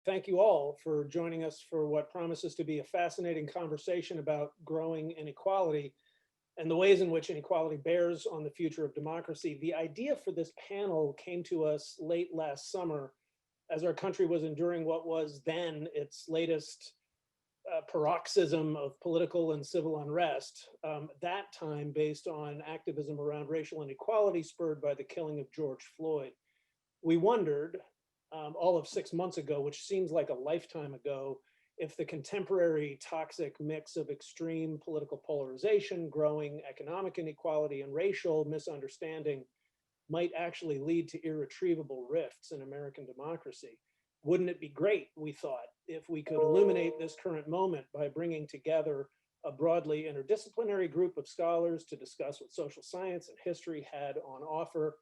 Thank you all for joining us for what promises to be a fascinating conversation about growing inequality and the ways in which inequality bears on the future of democracy. The idea for this panel came to us late last summer as our country was enduring what was then its latest paroxysm of political and civil unrest, that time based on activism around racial inequality spurred by the killing of George Floyd. We wondered all of 6 months ago, which seems like a lifetime ago, if the contemporary toxic mix of extreme political polarization, growing economic inequality, and racial misunderstanding might actually lead to irretrievable rifts in American democracy. Wouldn't it be great, we thought, if we could illuminate this current moment by bringing together a broadly interdisciplinary group of scholars to discuss what social science and history had on offer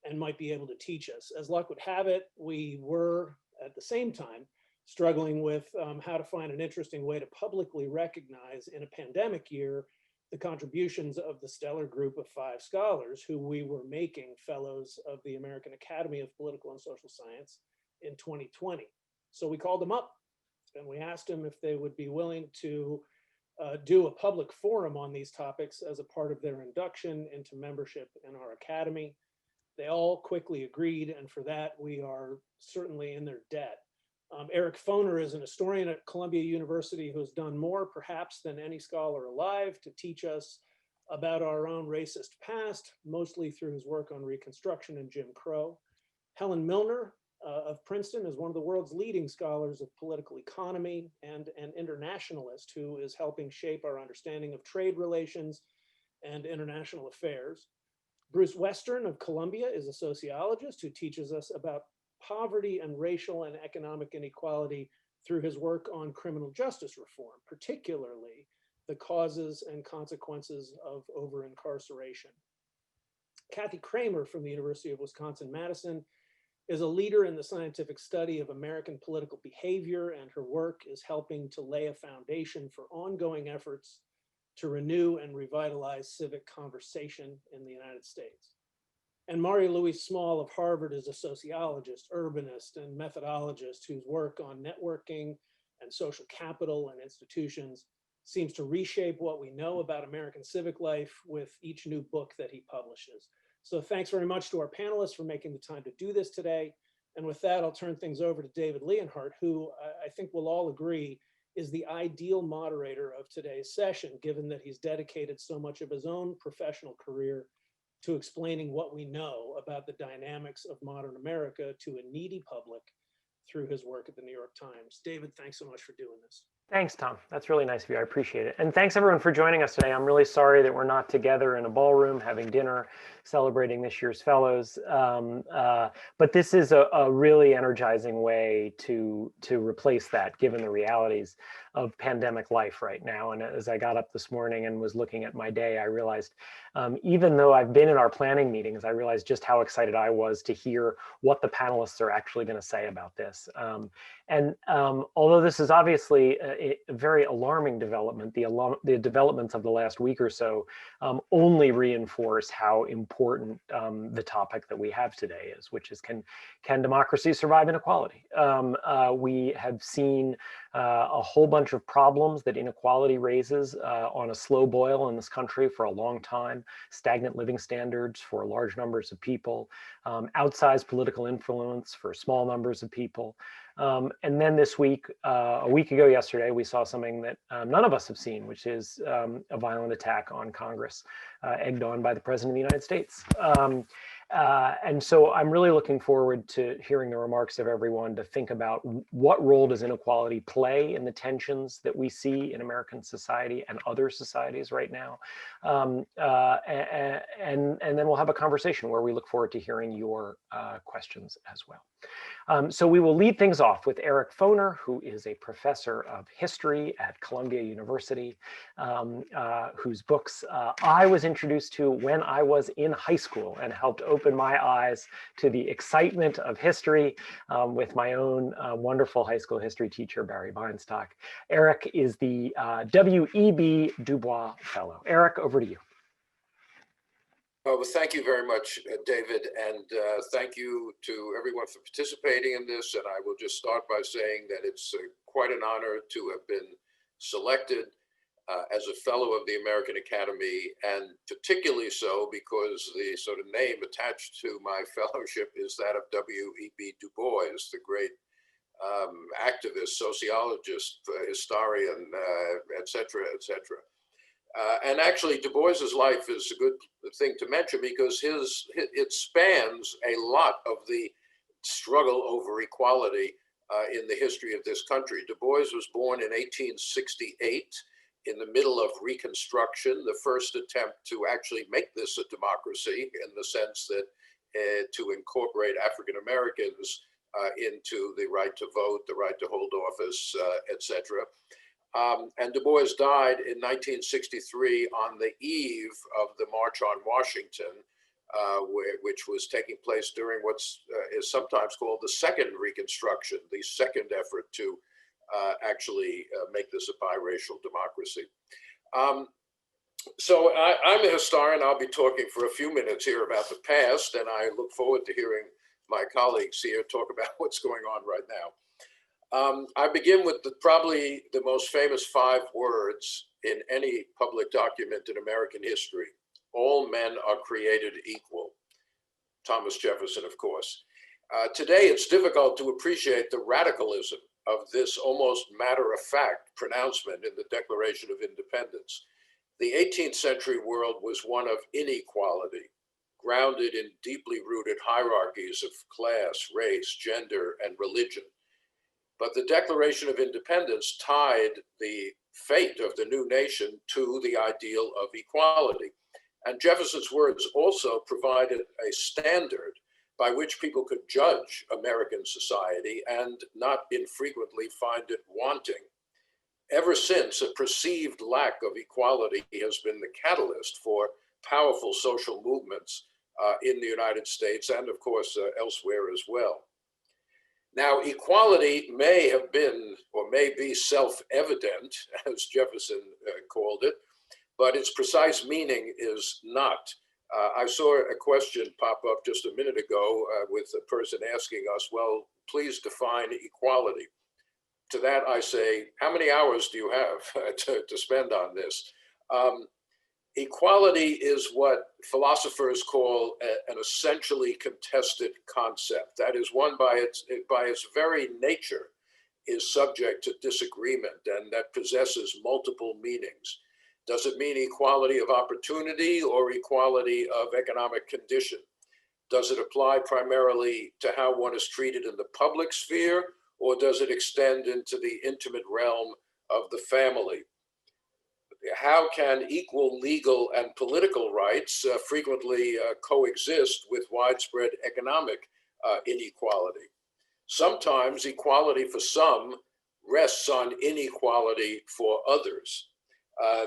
and might be able to teach us. As luck would have it, we were at the same time struggling with how to find an interesting way to publicly recognize in a pandemic year the contributions of the stellar group of 5 scholars who we were making fellows of the American Academy of Political and Social Science in 2020. So we called them up and we asked them if they would be willing to do a public forum on these topics as a part of their induction into membership in our academy. They all quickly agreed, and for that we are certainly in their debt. Eric Foner is an historian at Columbia University who has done more perhaps than any scholar alive to teach us about our own racist past, mostly through his work on Reconstruction and Jim Crow. Helen Milner of Princeton is one of the world's leading scholars of political economy and an internationalist who is helping shape our understanding of trade relations and international affairs. Bruce Western of Columbia is a sociologist who teaches us about poverty and racial and economic inequality through his work on criminal justice reform, particularly the causes and consequences of over-incarceration. Katherine Cramer from the University of Wisconsin-Madison is a leader in the scientific study of American political behavior, and her work is helping to lay a foundation for ongoing efforts to renew and revitalize civic conversation in the United States. And Marie-Louise Small of Harvard is a sociologist, urbanist, and methodologist whose work on networking and social capital and institutions seems to reshape what we know about American civic life with each new book that he publishes. So thanks very much to our panelists for making the time to do this today. And with that, I'll turn things over to David Leonhardt, who I think we'll all agree is the ideal moderator of today's session, given that he's dedicated so much of his own professional career to explaining what we know about the dynamics of modern America to a needy public through his work at the New York Times. David, thanks so much for doing this. Thanks, Tom. That's really nice of you. I appreciate it. And thanks everyone for joining us today. I'm really sorry that we're not together in a ballroom having dinner, celebrating this year's fellows. But this is a really energizing way to replace that, given the realities of pandemic life right now. And as I got up this morning and was looking at my day, I realized, even though I've been in our planning meetings, I realized just how excited I was to hear what the panelists are actually going to say about this. Although this is obviously a very alarming development, the developments of the last week or so only reinforce how important the topic that we have today is, which is can democracy survive inequality? We have seen a whole bunch of problems that inequality raises on a slow boil in this country for a long time: stagnant living standards for large numbers of people, outsized political influence for small numbers of people. And then this week, a week ago yesterday, we saw something that none of us have seen, which is a violent attack on Congress, egged on by the President of the United States. And so I'm really looking forward to hearing the remarks of everyone to think about what role does inequality play in the tensions that we see in American society and other societies right now. And then we'll have a conversation where we look forward to hearing your questions as well. So we will lead things off with Eric Foner, who is a professor of history at Columbia University, whose books I was introduced to when I was in high school and helped open my eyes to the excitement of history with my own wonderful high school history teacher, Barry Weinstock. Eric is the W.E.B. Du Bois Fellow. Eric, over to you. Well, thank you very much, David, and thank you to everyone for participating in this. And I will just start by saying that it's quite an honor to have been selected as a fellow of the American Academy, and particularly so because the sort of name attached to my fellowship is that of W.E.B. Du Bois, the great activist, sociologist, historian, et cetera, et cetera. And actually, Du Bois's life is a good thing to mention because it spans a lot of the struggle over equality in the history of this country. Du Bois was born in 1868 in the middle of Reconstruction, the first attempt to actually make this a democracy in the sense that to incorporate African Americans into the right to vote, the right to hold office, et cetera. And Du Bois died in 1963 on the eve of the March on Washington, which was taking place during what is sometimes called the Second Reconstruction, the second effort to actually make this a biracial democracy. So I'm a historian. I'll be talking for a few minutes here about the past, and I look forward to hearing my colleagues here talk about what's going on right now. I begin with probably the most famous 5 words in any public document in American history. All men are created equal. Thomas Jefferson, of course. Today, it's difficult to appreciate the radicalism of this almost matter-of-fact pronouncement in the Declaration of Independence. The 18th century world was one of inequality, grounded in deeply rooted hierarchies of class, race, gender, and religion. But the Declaration of Independence tied the fate of the new nation to the ideal of equality. And Jefferson's words also provided a standard by which people could judge American society and not infrequently find it wanting. Ever since, a perceived lack of equality has been the catalyst for powerful social movements in the United States and, of course, elsewhere as well. Now, equality may have been or may be self-evident, as Jefferson called it, but its precise meaning is not. I saw a question pop up just a minute ago with a person asking us, well, please define equality. To that I say, how many hours do you have to spend on this? Equality is what philosophers call an essentially contested concept. That is, one by its very nature is subject to disagreement and that possesses multiple meanings. Does it mean equality of opportunity or equality of economic condition? Does it apply primarily to how one is treated in the public sphere, or does it extend into the intimate realm of the family? How can equal legal and political rights frequently coexist with widespread economic inequality? Sometimes equality for some rests on inequality for others.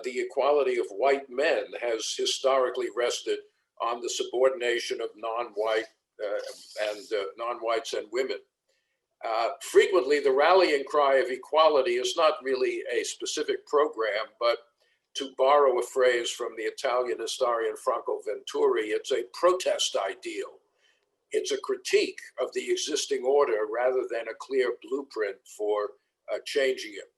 The equality of white men has historically rested on the subordination of non-white non-whites and women. Frequently, the rallying cry of equality is not really a specific program, but to borrow a phrase from the Italian historian Franco Venturi, it's a protest ideal. It's a critique of the existing order rather than a clear blueprint for changing it.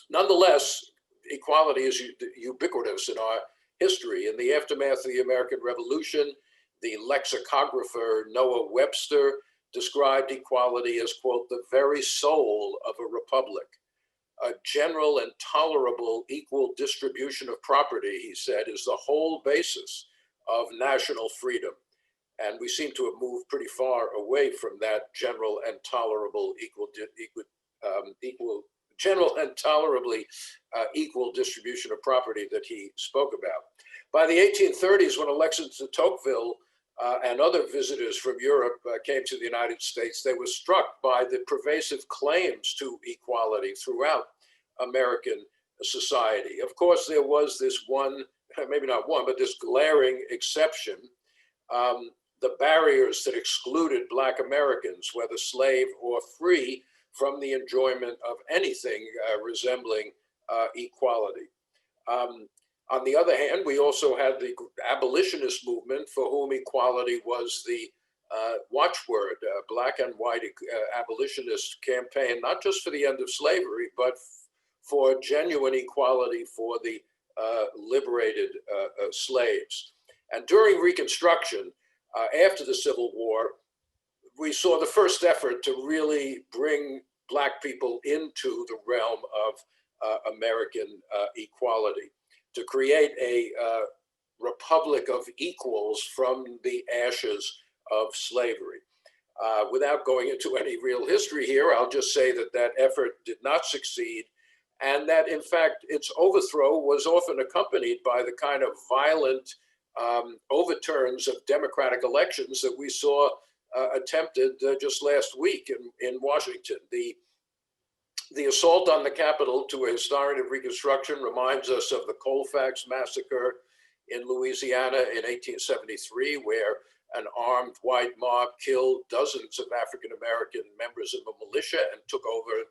Nonetheless, equality is ubiquitous in our history. In the aftermath of the American Revolution, the lexicographer Noah Webster described equality as, quote, the very soul of a republic. A general and tolerable equal distribution of property, he said, is the whole basis of national freedom. And we seem to have moved pretty far away from that general and tolerable equal distribution of property that he spoke about. By the 1830s, when Alexis de Tocqueville and other visitors from Europe came to the United States, they were struck by the pervasive claims to equality throughout American society. Of course, there was this one, maybe not one, but this glaring exception, the barriers that excluded Black Americans, whether slave or free, from the enjoyment of anything resembling equality. On the other hand, we also had the abolitionist movement, for whom equality was the watchword. Black and white abolitionist campaign, not just for the end of slavery, but for genuine equality for the liberated slaves. And during Reconstruction, after the Civil War, we saw the first effort to really bring Black people into the realm of American equality, to create a republic of equals from the ashes of slavery. Without going into any real history here, I'll just say that that effort did not succeed, and that in fact its overthrow was often accompanied by the kind of violent overturns of democratic elections that we saw attempted just last week in Washington. The assault on the Capitol, to a historian of Reconstruction, reminds us of the Colfax massacre in Louisiana in 1873, where an armed white mob killed dozens of African-American members of a militia and took over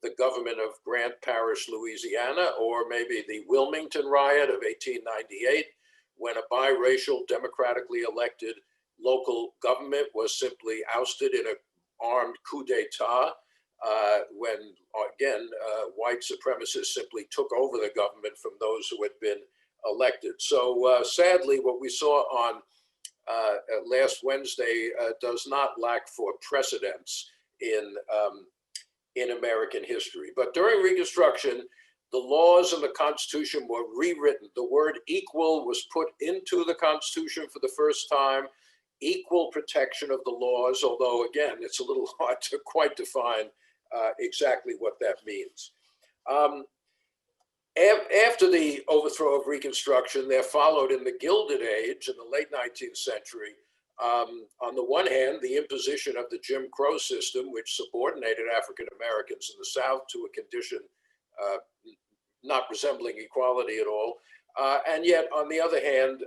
the government of Grant Parish, Louisiana, or maybe the Wilmington riot of 1898, when a biracial, democratically elected local government was simply ousted in an armed coup d'etat, when, again, white supremacists simply took over the government from those who had been elected. So sadly, what we saw on last Wednesday does not lack for precedence in American history. But during Reconstruction, the laws and the Constitution were rewritten. The word equal was put into the Constitution for the first time. Equal protection of the laws, although again, it's a little hard to quite define exactly what that means. After the overthrow of Reconstruction, there followed in the Gilded Age in the late 19th century, on the one hand, the imposition of the Jim Crow system, which subordinated African Americans in the South to a condition not resembling equality at all. And yet, on the other hand,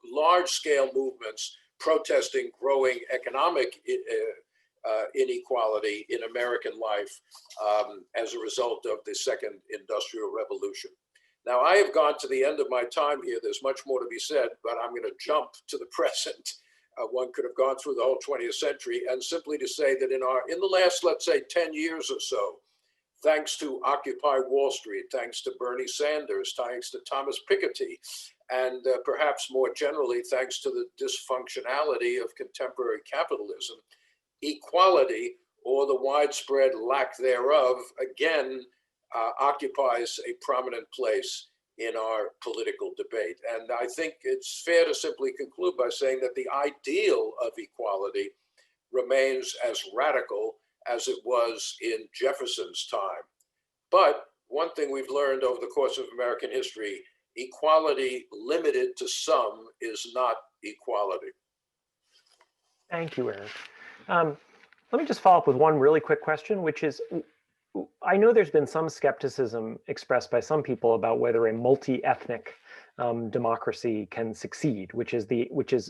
large-scale movements protesting growing economic inequality in American life as a result of the Second Industrial Revolution. Now, I have gone to the end of my time here. There's much more to be said, but I'm going to jump to the present. One could have gone through the whole 20th century, and simply to say that in the last, let's say, 10 years or so, thanks to Occupy Wall Street, thanks to Bernie Sanders, thanks to Thomas Piketty, and perhaps more generally, thanks to the dysfunctionality of contemporary capitalism, equality, or the widespread lack thereof, again, occupies a prominent place in our political debate. And I think it's fair to simply conclude by saying that the ideal of equality remains as radical as it was in Jefferson's time. But one thing we've learned over the course of American history, equality limited to some is not equality. Thank you, Eric. Let me just follow up with one really quick question, which is, I know there's been some skepticism expressed by some people about whether a multi-ethnic democracy can succeed, which is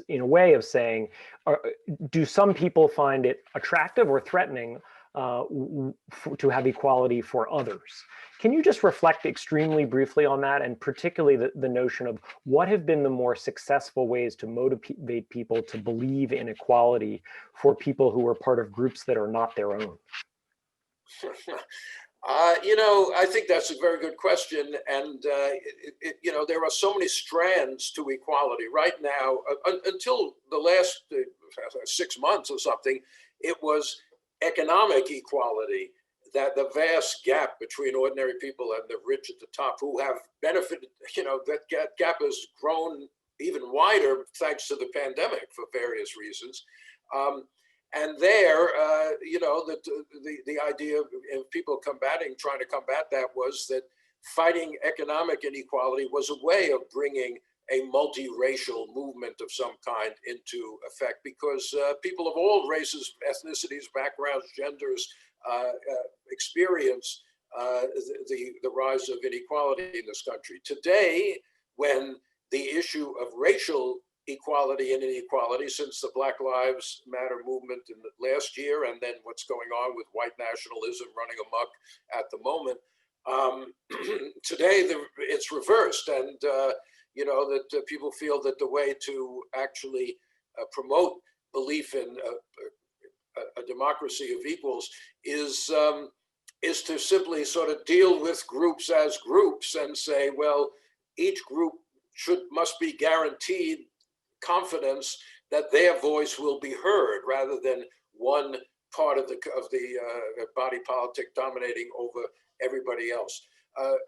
in a way of saying, do some people find it attractive or threatening to have equality for others? Can you just reflect extremely briefly on that, and particularly the notion of what have been the more successful ways to motivate people to believe in equality for people who are part of groups that are not their own? I think that's a very good question. And, there are so many strands to equality right now. Until the last 6 months or something, it was economic equality, that the vast gap between ordinary people and the rich at the top who have benefited, that gap has grown even wider thanks to the pandemic for various reasons. And there, the idea of people trying to combat that was that fighting economic inequality was a way of bringing a multiracial movement of some kind into effect, because people of all races, ethnicities, backgrounds, genders experience the rise of inequality in this country. Today, when the issue of racial equality and inequality, since the Black Lives Matter movement in the last year, and then what's going on with white nationalism running amok at the moment, Today, it's reversed, and that people feel that the way to actually promote belief in a democracy of equals is to simply sort of deal with groups as groups and say, well, each group must be guaranteed confidence that their voice will be heard, rather than one part of the body politic dominating over everybody else.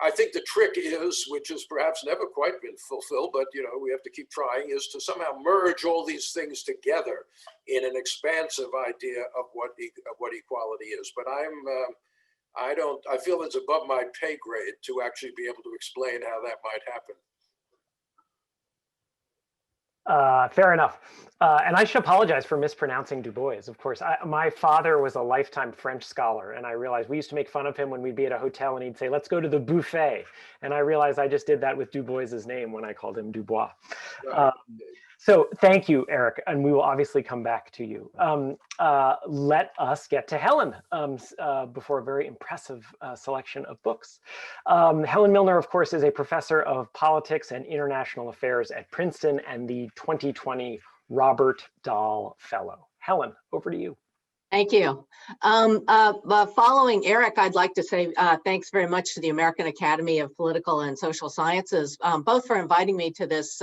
I think the trick is, which has perhaps never quite been fulfilled, but we have to keep trying, is to somehow merge all these things together in an expansive idea of what equality is. But I feel it's above my pay grade to actually be able to explain how that might happen. Fair enough. And I should apologize for mispronouncing Du Bois. Of course, my father was a lifetime French scholar, and I realized we used to make fun of him when we'd be at a hotel and he'd say, "Let's go to the buffet." And I realized I just did that with Du Bois's name when I called him Dubois. So thank you, Eric, and we will obviously come back to you. Let us get to Helen before a very impressive selection of books. Helen Milner, of course, is a professor of politics and international affairs at Princeton and the 2020 Robert Dahl Fellow. Helen, over to you. Thank you. Following Eric, I'd like to say thanks very much to the American Academy of Political and Social Sciences, both for inviting me to this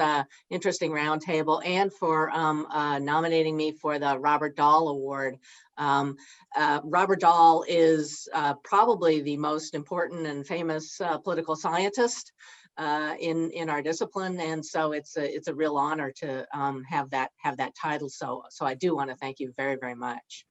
interesting roundtable and for nominating me for the Robert Dahl Award. Robert Dahl is probably the most important and famous political scientist in our discipline, and so it's a real honor to have that title. So I do want to thank you very, very much.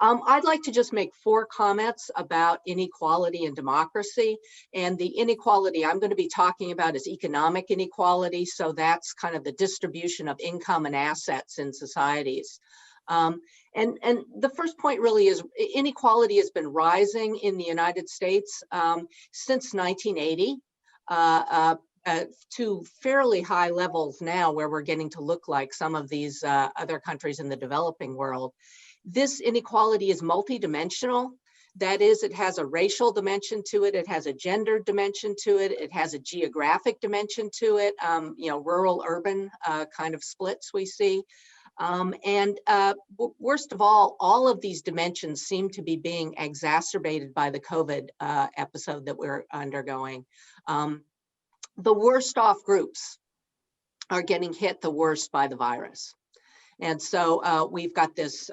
I'd like to just make 4 comments about inequality and democracy. And the inequality I'm going to be talking about is economic inequality. So that's kind of the distribution of income and assets in societies. And the first point really is inequality has been rising in the United States since 1980. To fairly high levels now, where we're getting to look like some of these other countries in the developing world. This inequality is multidimensional. That is, it has a racial dimension to it. It has a gender dimension to it. It has a geographic dimension to it. Rural, urban kind of splits we see. Worst of all of these dimensions seem to be being exacerbated by the COVID episode that we're undergoing. The worst off groups are getting hit the worst by the virus. And so we've got this,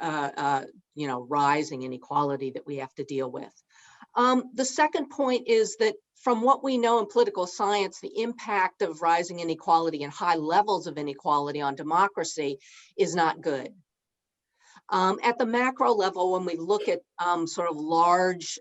rising inequality that we have to deal with. The second point is that from what we know in political science, the impact of rising inequality and high levels of inequality on democracy is not good. At the macro level, when we look at sort of large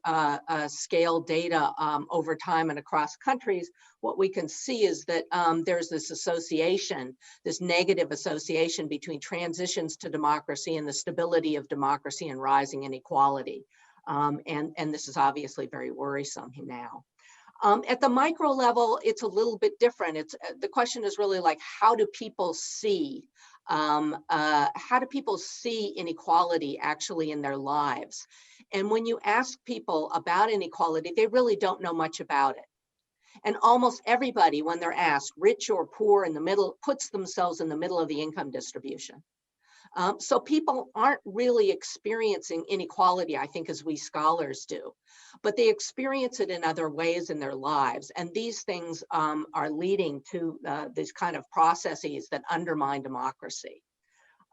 scale data over time and across countries, what we can see is that there's this association, this negative association between transitions to democracy and the stability of democracy and rising inequality. And this is obviously very worrisome now. At the micro level, it's a little bit different. The question is really like, how do people see inequality actually in their lives? And when you ask people about inequality, they really don't know much about it. And almost everybody, when they're asked, rich or poor in the middle, puts themselves in the middle of the income distribution. So people aren't really experiencing inequality, I think, as we scholars do, but they experience it in other ways in their lives. And these things are leading to these kind of processes that undermine democracy.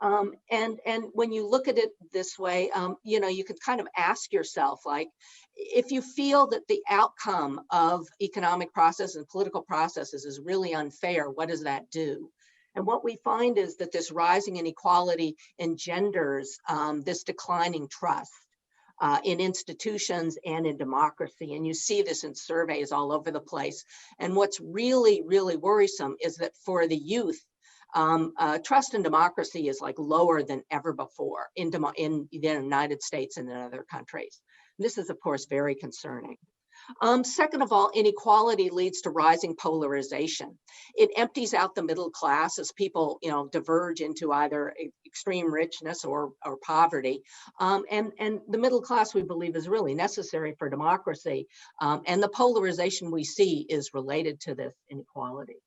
And when you look at it this way, you could kind of ask yourself, like, if you feel that the outcome of economic process and political processes is really unfair, what does that do? And what we find is that this rising inequality engenders this declining trust in institutions and in democracy. And you see this in surveys all over the place. And what's really, really worrisome is that for the youth, trust in democracy is like lower than ever before in the United States and in other countries. This is, of course, very concerning. Second of all, inequality leads to rising polarization. It empties out the middle class as people, diverge into either extreme richness or poverty. And the middle class, we believe, is really necessary for democracy. And the polarization we see is related to this inequality.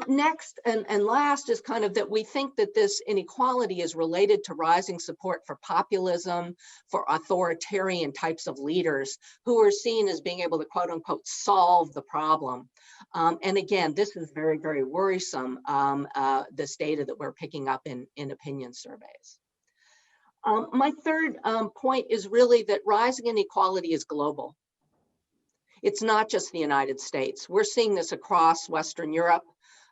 Next and last is kind of that we think that this inequality is related to rising support for populism, for authoritarian types of leaders who are seen as being able to quote unquote solve the problem. And again, this is very, very worrisome, this data that we're picking up in opinion surveys. My third point is really that rising inequality is global. It's not just the United States. We're seeing this across Western Europe.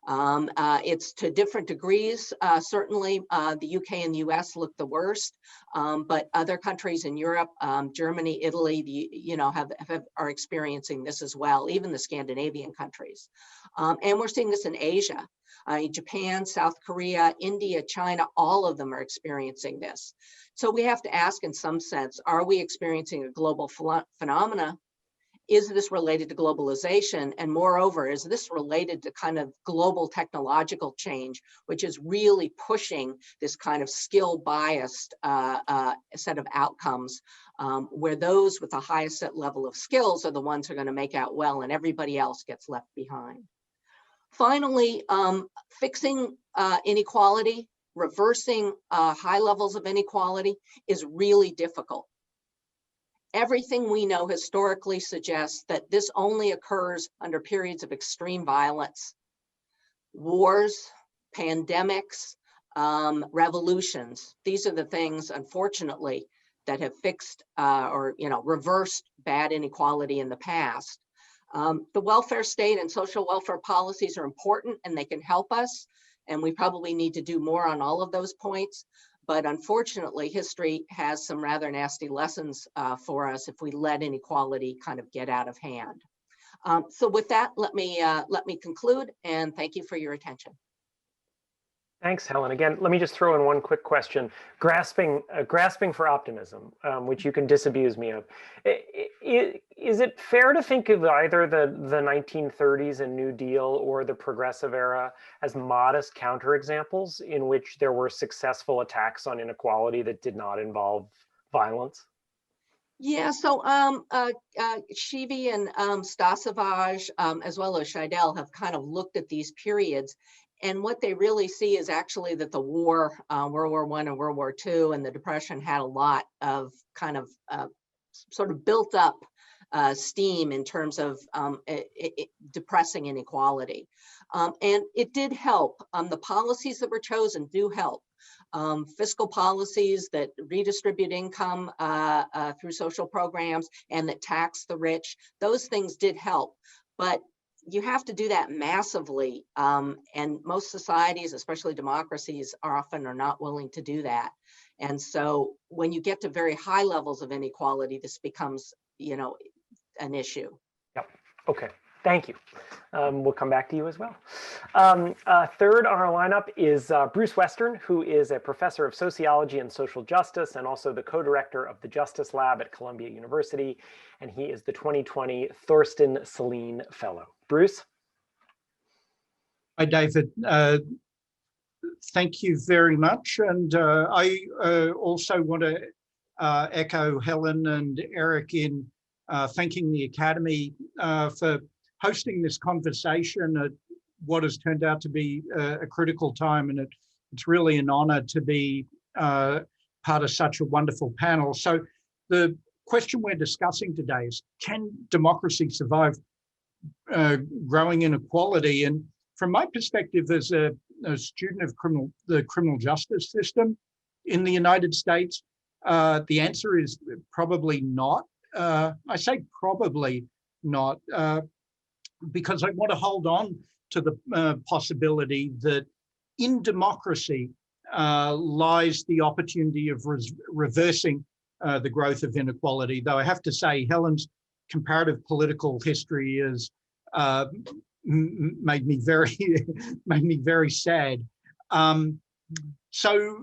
It's to different degrees. Certainly, the UK and the US look the worst, but other countries in Europe, Germany, Italy, are experiencing this as well, even the Scandinavian countries. And we're seeing this in Asia. Japan, South Korea, India, China, all of them are experiencing this. So we have to ask in some sense, are we experiencing a global phenomena? Is this related to globalization? And moreover, is this related to kind of global technological change, which is really pushing this kind of skill-biased set of outcomes, where those with the highest set level of skills are the ones who are going to make out well and everybody else gets left behind. Finally, fixing inequality, reversing high levels of inequality is really difficult. Everything we know historically suggests that this only occurs under periods of extreme violence, wars, pandemics, revolutions. These are the things, unfortunately, that have fixed or reversed bad inequality in the past. The welfare state and social welfare policies are important and they can help us. And we probably need to do more on all of those points. But unfortunately, history has some rather nasty lessons for us if we let inequality kind of get out of hand. So with that, let me conclude and thank you for your attention. Thanks, Helen. Again, let me just throw in one quick question. Grasping for optimism, which you can disabuse me of. Is it fair to think of either the 1930s and New Deal or the Progressive Era as modest counterexamples in which there were successful attacks on inequality that did not involve violence? Yeah, so Shivi and Stasavage, as well as Scheidel, have kind of looked at these periods. And what they really see is actually that the war, World War I and World War II and the Depression had a lot of kind of sort of built up steam in terms of depressing inequality. And it did help. The policies that were chosen do help. Fiscal policies that redistribute income through social programs and that tax the rich, those things did help. But you have to do that massively, and most societies, especially democracies, are not willing to do that. And so when you get to very high levels of inequality, this becomes, an issue. Yep. Okay. Thank you. We'll come back to you as well. Third on our lineup is Bruce Western, who is a professor of sociology and social justice and also the co-director of the Justice Lab at Columbia University. And he is the 2020 Thorsten Selin Fellow. Bruce? Hi, David. Thank you very much. And I also want to echo Helen and Eric in thanking the Academy for hosting this conversation at what has turned out to be a critical time. And it's really an honor to be part of such a wonderful panel. So the question we're discussing today is, can democracy survive growing inequality? And from my perspective as a student of the criminal justice system in the United States, the answer is probably not. I say probably not because I want to hold on to the possibility that in democracy lies the opportunity of reversing the growth of inequality. Though I have to say, Helen's comparative political history is made me very sad. So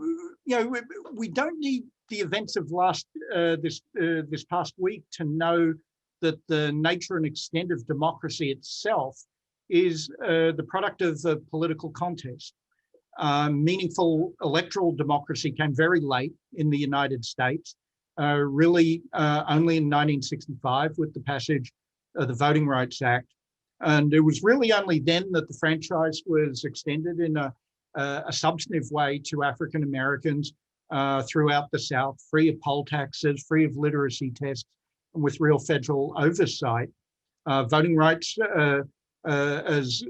we don't need the events of this past week to know that the nature and extent of democracy itself is the product of a political contest. Meaningful electoral democracy came very late in the United States, really only in 1965 with the passage of the Voting Rights Act. And it was really only then that the franchise was extended in a substantive way to African Americans throughout the South, free of poll taxes, free of literacy tests, and with real federal oversight. Voting rights, as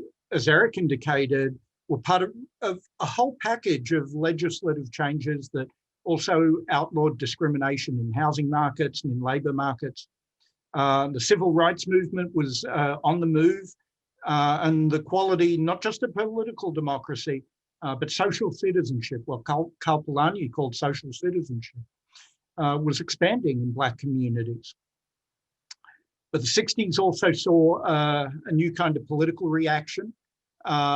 Eric indicated, were part of a whole package of legislative changes that also outlawed discrimination in housing markets and in labor markets. The civil rights movement was on the move, and the quality, not just of political democracy, but social citizenship, what Karl Polanyi called social citizenship, was expanding in Black communities. But the 60s also saw a new kind of political reaction,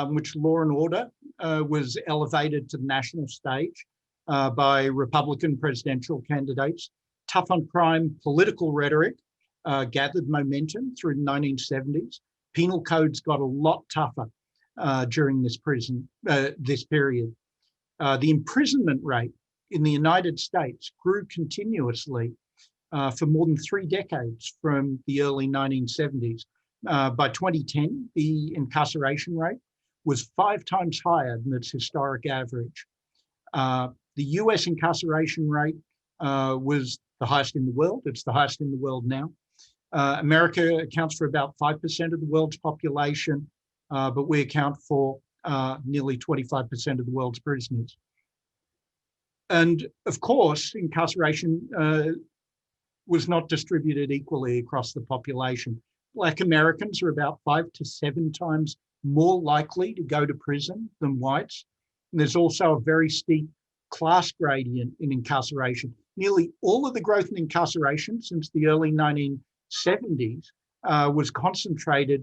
which law and order was elevated to the national stage by Republican presidential candidates. Tough on crime political rhetoric gathered momentum through the 1970s. Penal codes got a lot tougher during this period. The imprisonment rate in the United States grew continuously for more than 3 decades from the early 1970s. By 2010, the incarceration rate was 5 times higher than its historic average. The US incarceration rate was the highest in the world. It's the highest in the world now. America accounts for about 5% of the world's population, but we account for nearly 25% of the world's prisoners. And of course, incarceration was not distributed equally across the population. Black Americans are about 5 to 7 times more likely to go to prison than whites. And there's also a very steep class gradient in incarceration. Nearly all of the growth in incarceration since the early 1970s was concentrated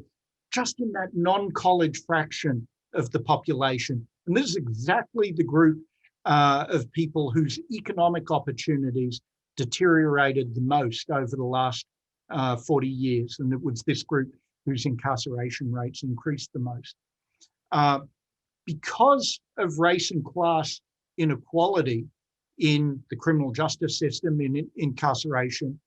just in that non-college fraction of the population. And this is exactly the group of people whose economic opportunities deteriorated the most over the last 40 years. And it was this group whose incarceration rates increased the most. Because of race and class inequality in the criminal justice system, in incarceration,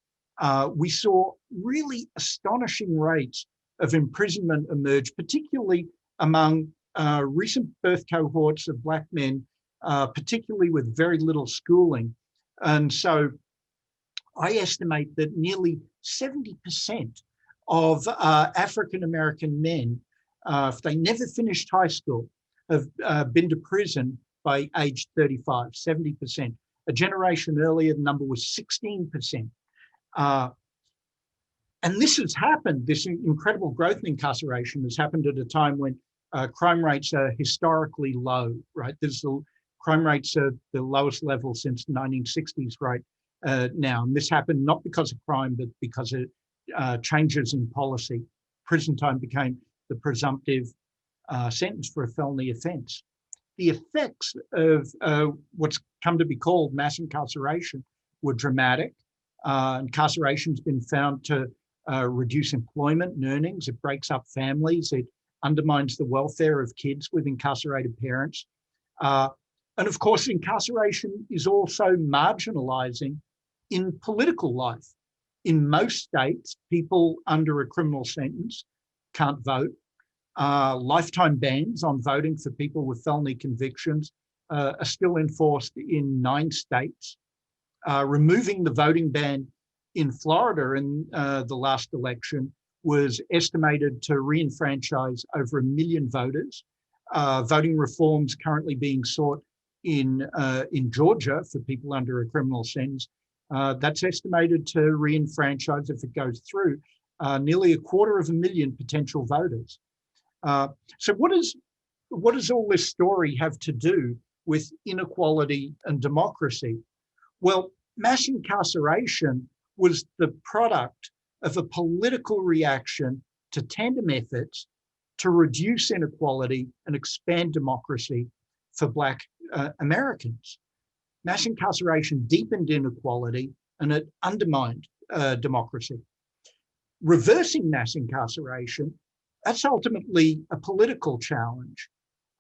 we saw really astonishing rates of imprisonment emerge, particularly among recent birth cohorts of Black men, particularly with very little schooling. And so I estimate that nearly 70% of African-American men, if they never finished high school, have been to prison by age 35, 70%. A generation earlier, the number was 16%. And this has happened, this incredible growth in incarceration has happened at a time when crime rates are historically low, right? Crime rates are the lowest level since the 1960s right now. And this happened not because of crime, but because of changes in policy. Prison time became the presumptive sentence for a felony offense. The effects of what's come to be called mass incarceration were dramatic. Incarceration has been found to reduce employment and earnings. It breaks up families. It undermines the welfare of kids with incarcerated parents. And of course, incarceration is also marginalizing in political life. In most states, people under a criminal sentence can't vote. Lifetime bans on voting for people with felony convictions are still enforced in 9 states. Removing the voting ban in Florida in the last election was estimated to re-enfranchise over 1 million voters. Voting reforms currently being sought in Georgia for people under a criminal sentence. That's estimated to re-enfranchise, if it goes through, nearly 250,000 potential voters. So what does all this story have to do with inequality and democracy? Well, mass incarceration was the product of a political reaction to tandem efforts to reduce inequality and expand democracy for Black Americans. Mass incarceration deepened inequality and it undermined democracy. reversing mass incarceration, that's ultimately a political challenge.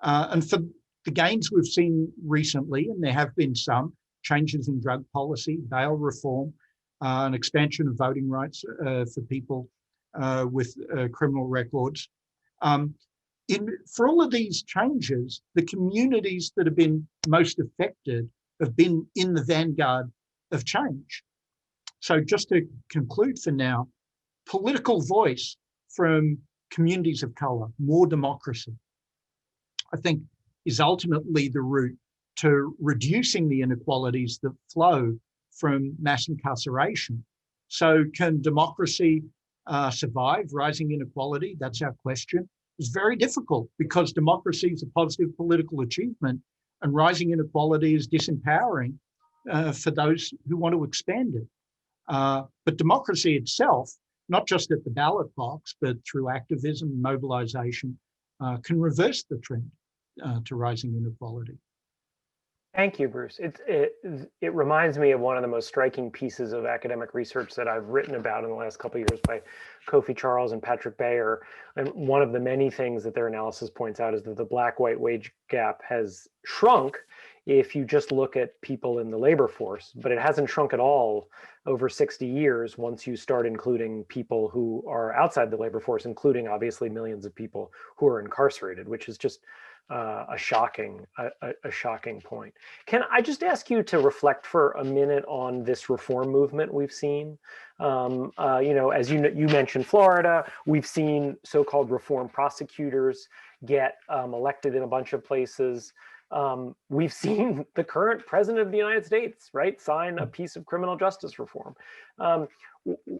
And for the gains we've seen recently, and there have been some changes in drug policy, bail reform, an expansion of voting rights for people with criminal records. For all of these changes, the communities that have been most affected have been in the vanguard of change. So just to conclude for now, political voice from communities of color, more democracy, I think is ultimately the route to reducing the inequalities that flow from mass incarceration. So can democracy survive rising inequality? That's our question. It's very difficult because democracy is a positive political achievement and rising inequality is disempowering for those who want to expand it. But democracy itself, not just at the ballot box, but through activism and mobilization, can reverse the trend to rising inequality. Thank you, Bruce. It reminds me of one of the most striking pieces of academic research that I've written about in the last couple of years by Kofi Charles and Patrick Bayer. And one of the many things that their analysis points out is that the black-white wage gap has shrunk if you just look at people in the labor force, but it hasn't shrunk at all over 60 years once you start including people who are outside the labor force, including obviously millions of people who are incarcerated, which is just a shocking point. Can I just ask you to reflect for a minute on this reform movement we've seen? As you mentioned Florida, we've seen so-called reform prosecutors get elected in a bunch of places. We've seen the current president of the United States, right, sign a piece of criminal justice reform.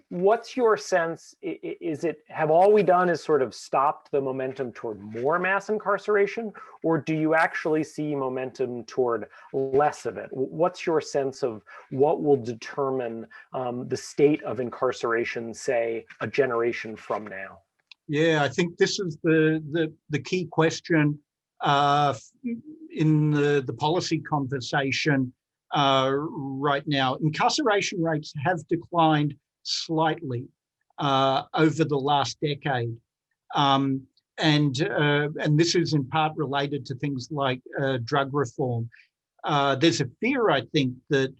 What's your sense? Have all we done is sort of stopped the momentum toward more mass incarceration, or do you actually see momentum toward less of it? What's your sense of what will determine the state of incarceration, say, a generation from now? Yeah, I think this is the key question in the policy conversation right now. Incarceration rates have declined slightly over the last decade. And this is in part related to things like drug reform. There's a fear, I think, that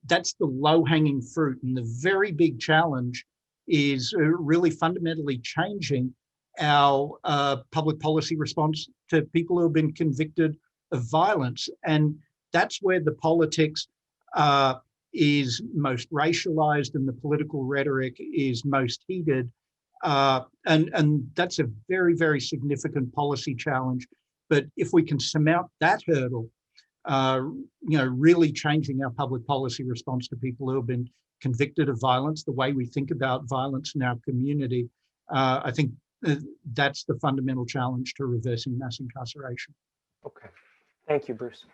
that's the low-hanging fruit, and the very big challenge is really fundamentally changing our public policy response to people who have been convicted of violence. And that's where the politics is most racialized and the political rhetoric is most heated. And that's a very, very significant policy challenge. But if we can surmount that hurdle, really changing our public policy response to people who have been convicted of violence, the way we think about violence in our community, I think that's the fundamental challenge to reversing mass incarceration. Okay, thank you, Bruce.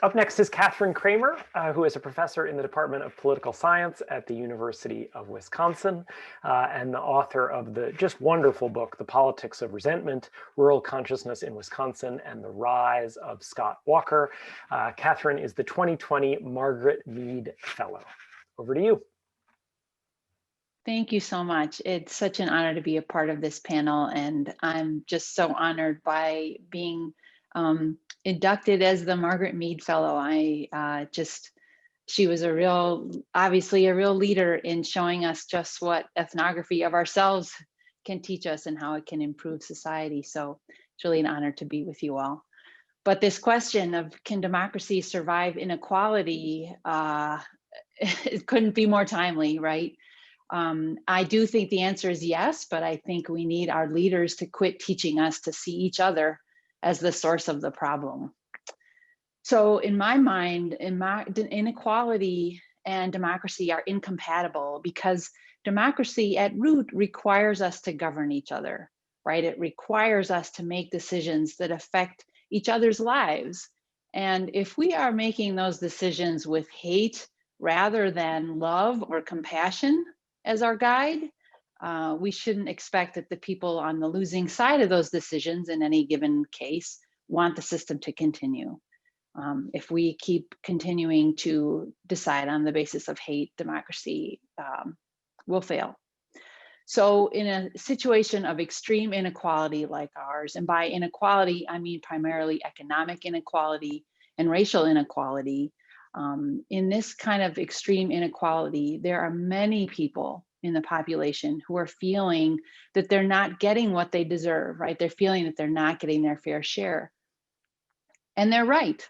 Up next is Katherine Cramer, who is a professor in the Department of Political Science at the University of Wisconsin, and the author of the just wonderful book, The Politics of Resentment, Rural Consciousness in Wisconsin and the Rise of Scott Walker. Katherine is the 2020 Margaret Mead Fellow. Over to you. Thank you so much. It's such an honor to be a part of this panel, and I'm just so honored by being inducted as the Margaret Mead Fellow. She was obviously a real leader in showing us just what ethnography of ourselves can teach us and how it can improve society. So it's really an honor to be with you all. But this question of, can democracy survive inequality? It couldn't be more timely, right? I do think the answer is yes, but I think we need our leaders to quit teaching us to see each other as the source of the problem. So in my mind, inequality and democracy are incompatible, because democracy at root requires us to govern each other, right? It requires us to make decisions that affect each other's lives. And if we are making those decisions with hate rather than love or compassion as our guide, we shouldn't expect that the people on the losing side of those decisions in any given case want the system to continue. If we keep continuing to decide on the basis of hate, democracy will fail. So in a situation of extreme inequality like ours, and by inequality, I mean primarily economic inequality and racial inequality, in this kind of extreme inequality, there are many people in the population who are feeling that they're not getting what they deserve, right? They're feeling that they're not getting their fair share. And they're right.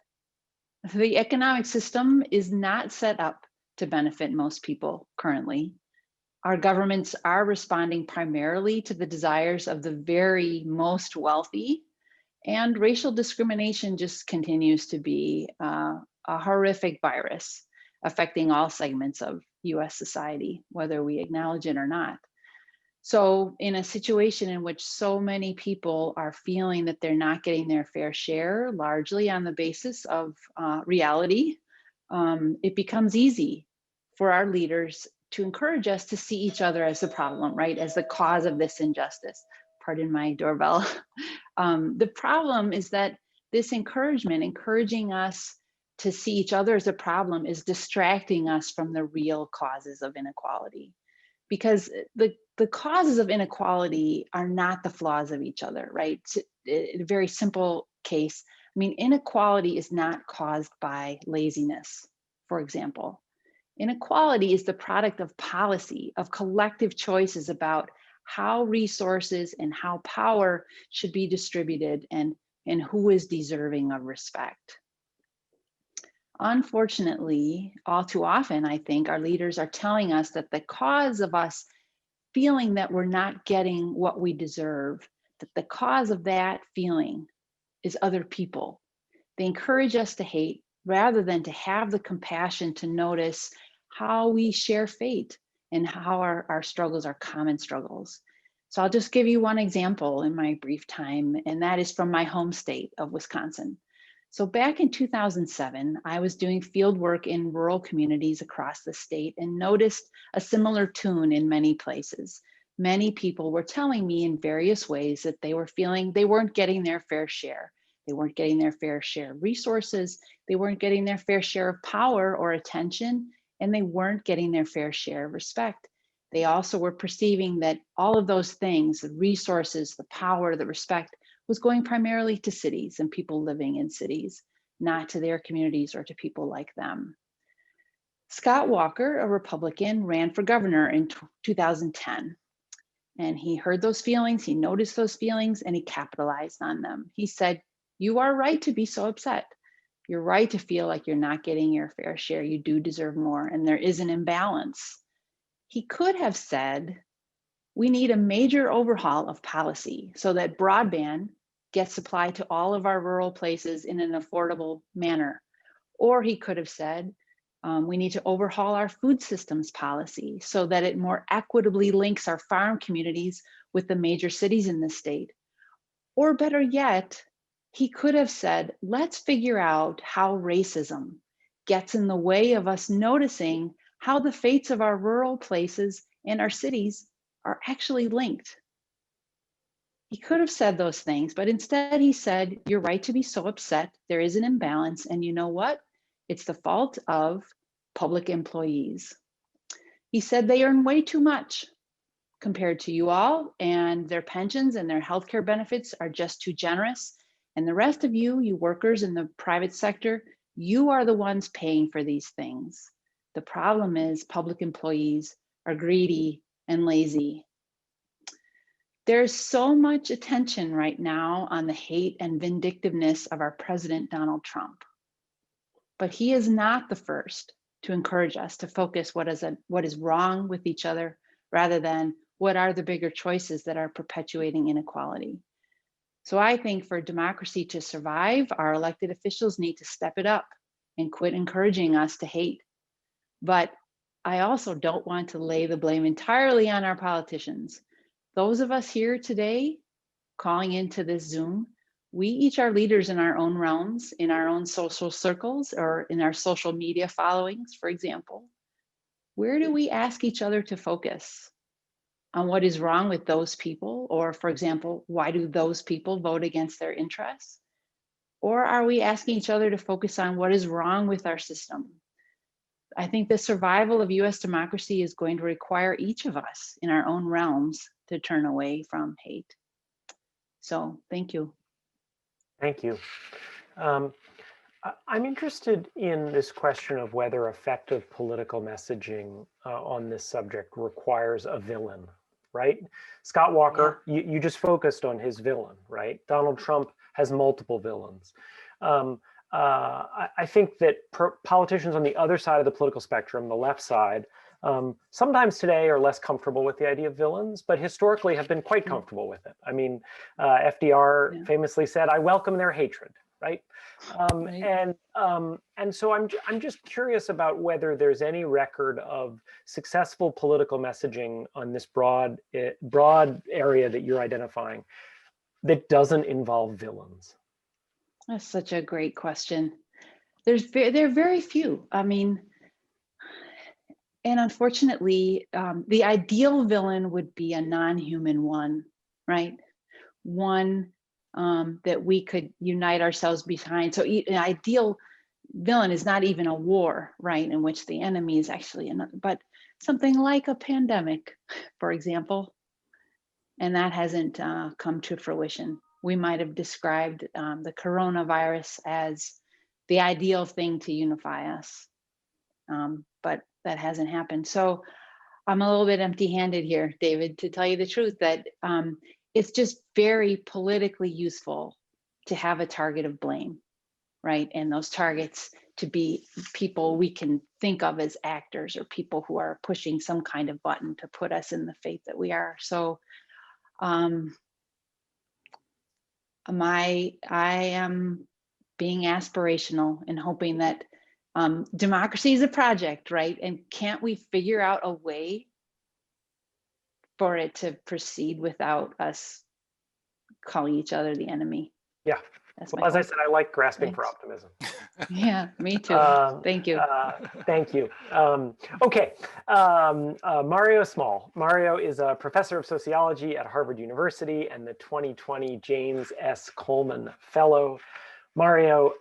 The economic system is not set up to benefit most people currently. Our governments are responding primarily to the desires of the very most wealthy, and racial discrimination just continues to be a horrific virus affecting all segments of US society, whether we acknowledge it or not. So in a situation in which so many people are feeling that they're not getting their fair share, largely on the basis of reality, it becomes easy for our leaders to encourage us to see each other as the problem, right? As the cause of this injustice. Pardon my doorbell. The problem is that this encouragement, encouraging us to see each other as a problem, is distracting us from the real causes of inequality. Because the causes of inequality are not the flaws of each other, right? In a very simple case, I mean, inequality is not caused by laziness, for example. Inequality is the product of policy, of collective choices about how resources and how power should be distributed and who is deserving of respect. Unfortunately, all too often, I think our leaders are telling us that the cause of us feeling that we're not getting what we deserve, that the cause of that feeling is other people. They encourage us to hate rather than to have the compassion to notice how we share fate and how our struggles are common struggles. So I'll just give you one example in my brief time, and that is from my home state of Wisconsin. So back in 2007, I was doing field work in rural communities across the state and noticed a similar tune in many places. Many people were telling me in various ways that they were feeling they weren't getting their fair share. They weren't getting their fair share of resources. They weren't getting their fair share of power or attention, and they weren't getting their fair share of respect. They also were perceiving that all of those things, the resources, the power, the respect, was going primarily to cities and people living in cities, not to their communities or to people like them. Scott Walker, a Republican, ran for governor in 2010. And he heard those feelings, he noticed those feelings, and he capitalized on them. He said, "You are right to be so upset. You're right to feel like you're not getting your fair share. You do deserve more, and there is an imbalance." He could have said, "We need a major overhaul of policy so that broadband gets supplied to all of our rural places in an affordable manner." Or he could have said, "We need to overhaul our food systems policy so that it more equitably links our farm communities with the major cities in the state." Or better yet, he could have said, "Let's figure out how racism gets in the way of us noticing how the fates of our rural places and our cities are actually linked." He could have said those things, but instead he said, "You're right to be so upset. There is an imbalance. And you know what? It's the fault of public employees." He said they earn way too much compared to you all, and their pensions and their healthcare benefits are just too generous. And the rest of you, you workers in the private sector, you are the ones paying for these things. The problem is public employees are greedy and lazy. There's so much attention right now on the hate and vindictiveness of our President Donald Trump. But he is not the first to encourage us to focus what is wrong with each other rather than what are the bigger choices that are perpetuating inequality. So I think for democracy to survive, our elected officials need to step it up and quit encouraging us to hate. But I also don't want to lay the blame entirely on our politicians. Those of us here today calling into this Zoom, we each are leaders in our own realms, in our own social circles, or in our social media followings, for example. Where do we ask each other to focus? On what is wrong with those people? Or, for example, why do those people vote against their interests? Or are we asking each other to focus on what is wrong with our system? I think the survival of US democracy is going to require each of us in our own realms to turn away from hate. So thank you. Thank you. I'm interested in this question of whether effective political messaging on this subject requires a villain, right? Scott Walker, you just focused on his villain, right? Donald Trump has multiple villains. I think that politicians on the other side of the political spectrum, the left side, sometimes today are less comfortable with the idea of villains, but historically have been quite comfortable with it. I mean, FDR famously said, "I welcome their hatred," right? Right. And so I'm just curious about whether there's any record of successful political messaging on this broad area that you're identifying that doesn't involve villains. That's such a great question. There are very few. I mean, and unfortunately, the ideal villain would be a non-human one, right? One that we could unite ourselves behind. So an ideal villain is not even a war, right, in which the enemy is actually another, but something like a pandemic, for example, and that hasn't come to fruition. We might have described the coronavirus as the ideal thing to unify us, but that hasn't happened. So I'm a little bit empty-handed here, David, to tell you the truth, that it's just very politically useful to have a target of blame, right? And those targets to be people we can think of as actors or people who are pushing some kind of button to put us in the fate that we are. So I am being aspirational and hoping that democracy is a project, right? And can't we figure out a way for it to proceed without us calling each other the enemy? Yeah. That's well, my as hope. I said, I like grasping for Thanks. optimism. Yeah, me too. Thank you. Thank you. Okay, Mario Small. Mario is a professor of sociology at Harvard University and the 2020 James S. Coleman Fellow. Mario,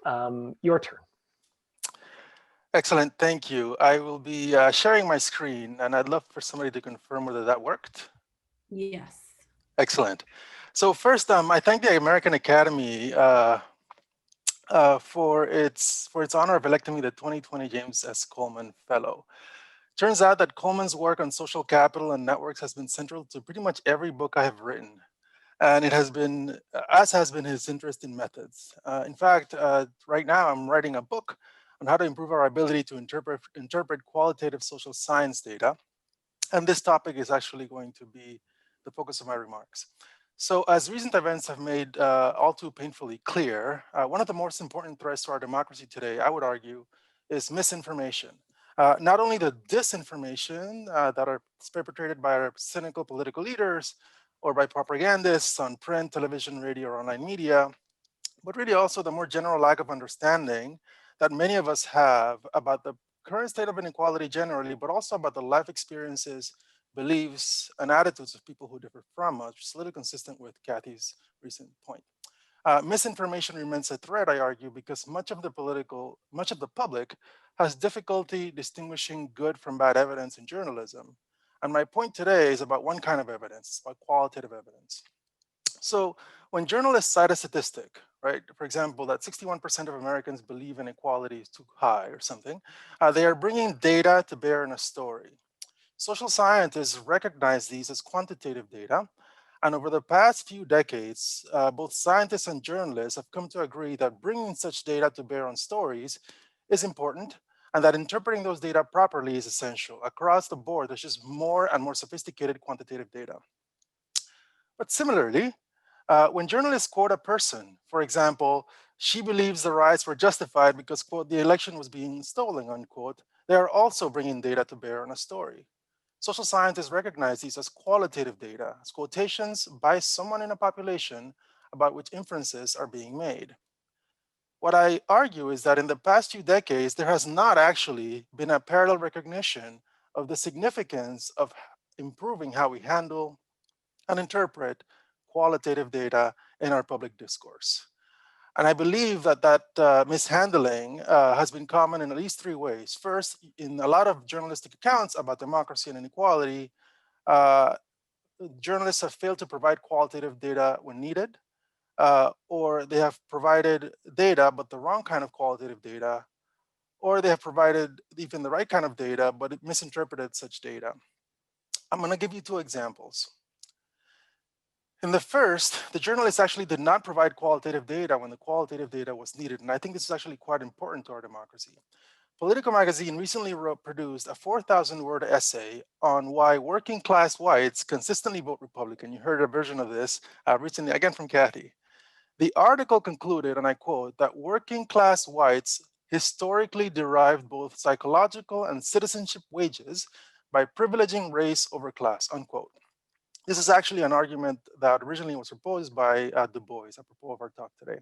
your turn. Excellent, thank you. I will be sharing my screen, and I'd love for somebody to confirm whether that worked. Yes. Excellent. So first, I thank the American Academy for its honor of electing me the 2020 James S. Coleman Fellow. Turns out that Coleman's work on social capital and networks has been central to pretty much every book I have written. And it has been, as has been his interest in methods. In fact, right now I'm writing a book on how to improve our ability to interpret qualitative social science data. And this topic is actually going to be the focus of my remarks. So as recent events have made all too painfully clear, one of the most important threats to our democracy today, I would argue, is misinformation. Not only the disinformation that are perpetrated by our cynical political leaders or by propagandists on print, television, radio, or online media, but really also the more general lack of understanding that many of us have about the current state of inequality generally, but also about the life experiences, beliefs, and attitudes of people who differ from us, which is a little consistent with Kathy's recent point. Misinformation remains a threat, I argue, because much of the public has difficulty distinguishing good from bad evidence in journalism. And my point today is about one kind of evidence, about qualitative evidence. So when journalists cite a statistic, right, for example, that 61% of Americans believe inequality is too high or something, they are bringing data to bear in a story. Social scientists recognize these as quantitative data. And over the past few decades, both scientists and journalists have come to agree that bringing such data to bear on stories is important, and that interpreting those data properly is essential. Across the board, there's just more and more sophisticated quantitative data. But similarly, when journalists quote a person, for example, she believes the riots were justified because, quote, the election was being stolen, unquote, they are also bringing data to bear on a story. Social scientists recognize these as qualitative data, as quotations by someone in a population about which inferences are being made. What I argue is that in the past few decades, there has not actually been a parallel recognition of the significance of improving how we handle and interpret qualitative data in our public discourse. And I believe that mishandling has been common in at least 3 ways. First, in a lot of journalistic accounts about democracy and inequality, journalists have failed to provide qualitative data when needed, or they have provided data, but the wrong kind of qualitative data, or they have provided even the right kind of data, but it misinterpreted such data. I'm going to give you 2 examples. In the first, the journalists actually did not provide qualitative data when the qualitative data was needed. And I think this is actually quite important to our democracy. Politico magazine recently produced a 4,000-word essay on why working class whites consistently vote Republican. You heard a version of this recently, again from Kathy. The article concluded, and I quote, that working class whites historically derived both psychological and citizenship wages by privileging race over class, unquote. This is actually an argument that originally was proposed by Du Bois, apropos of our talk today.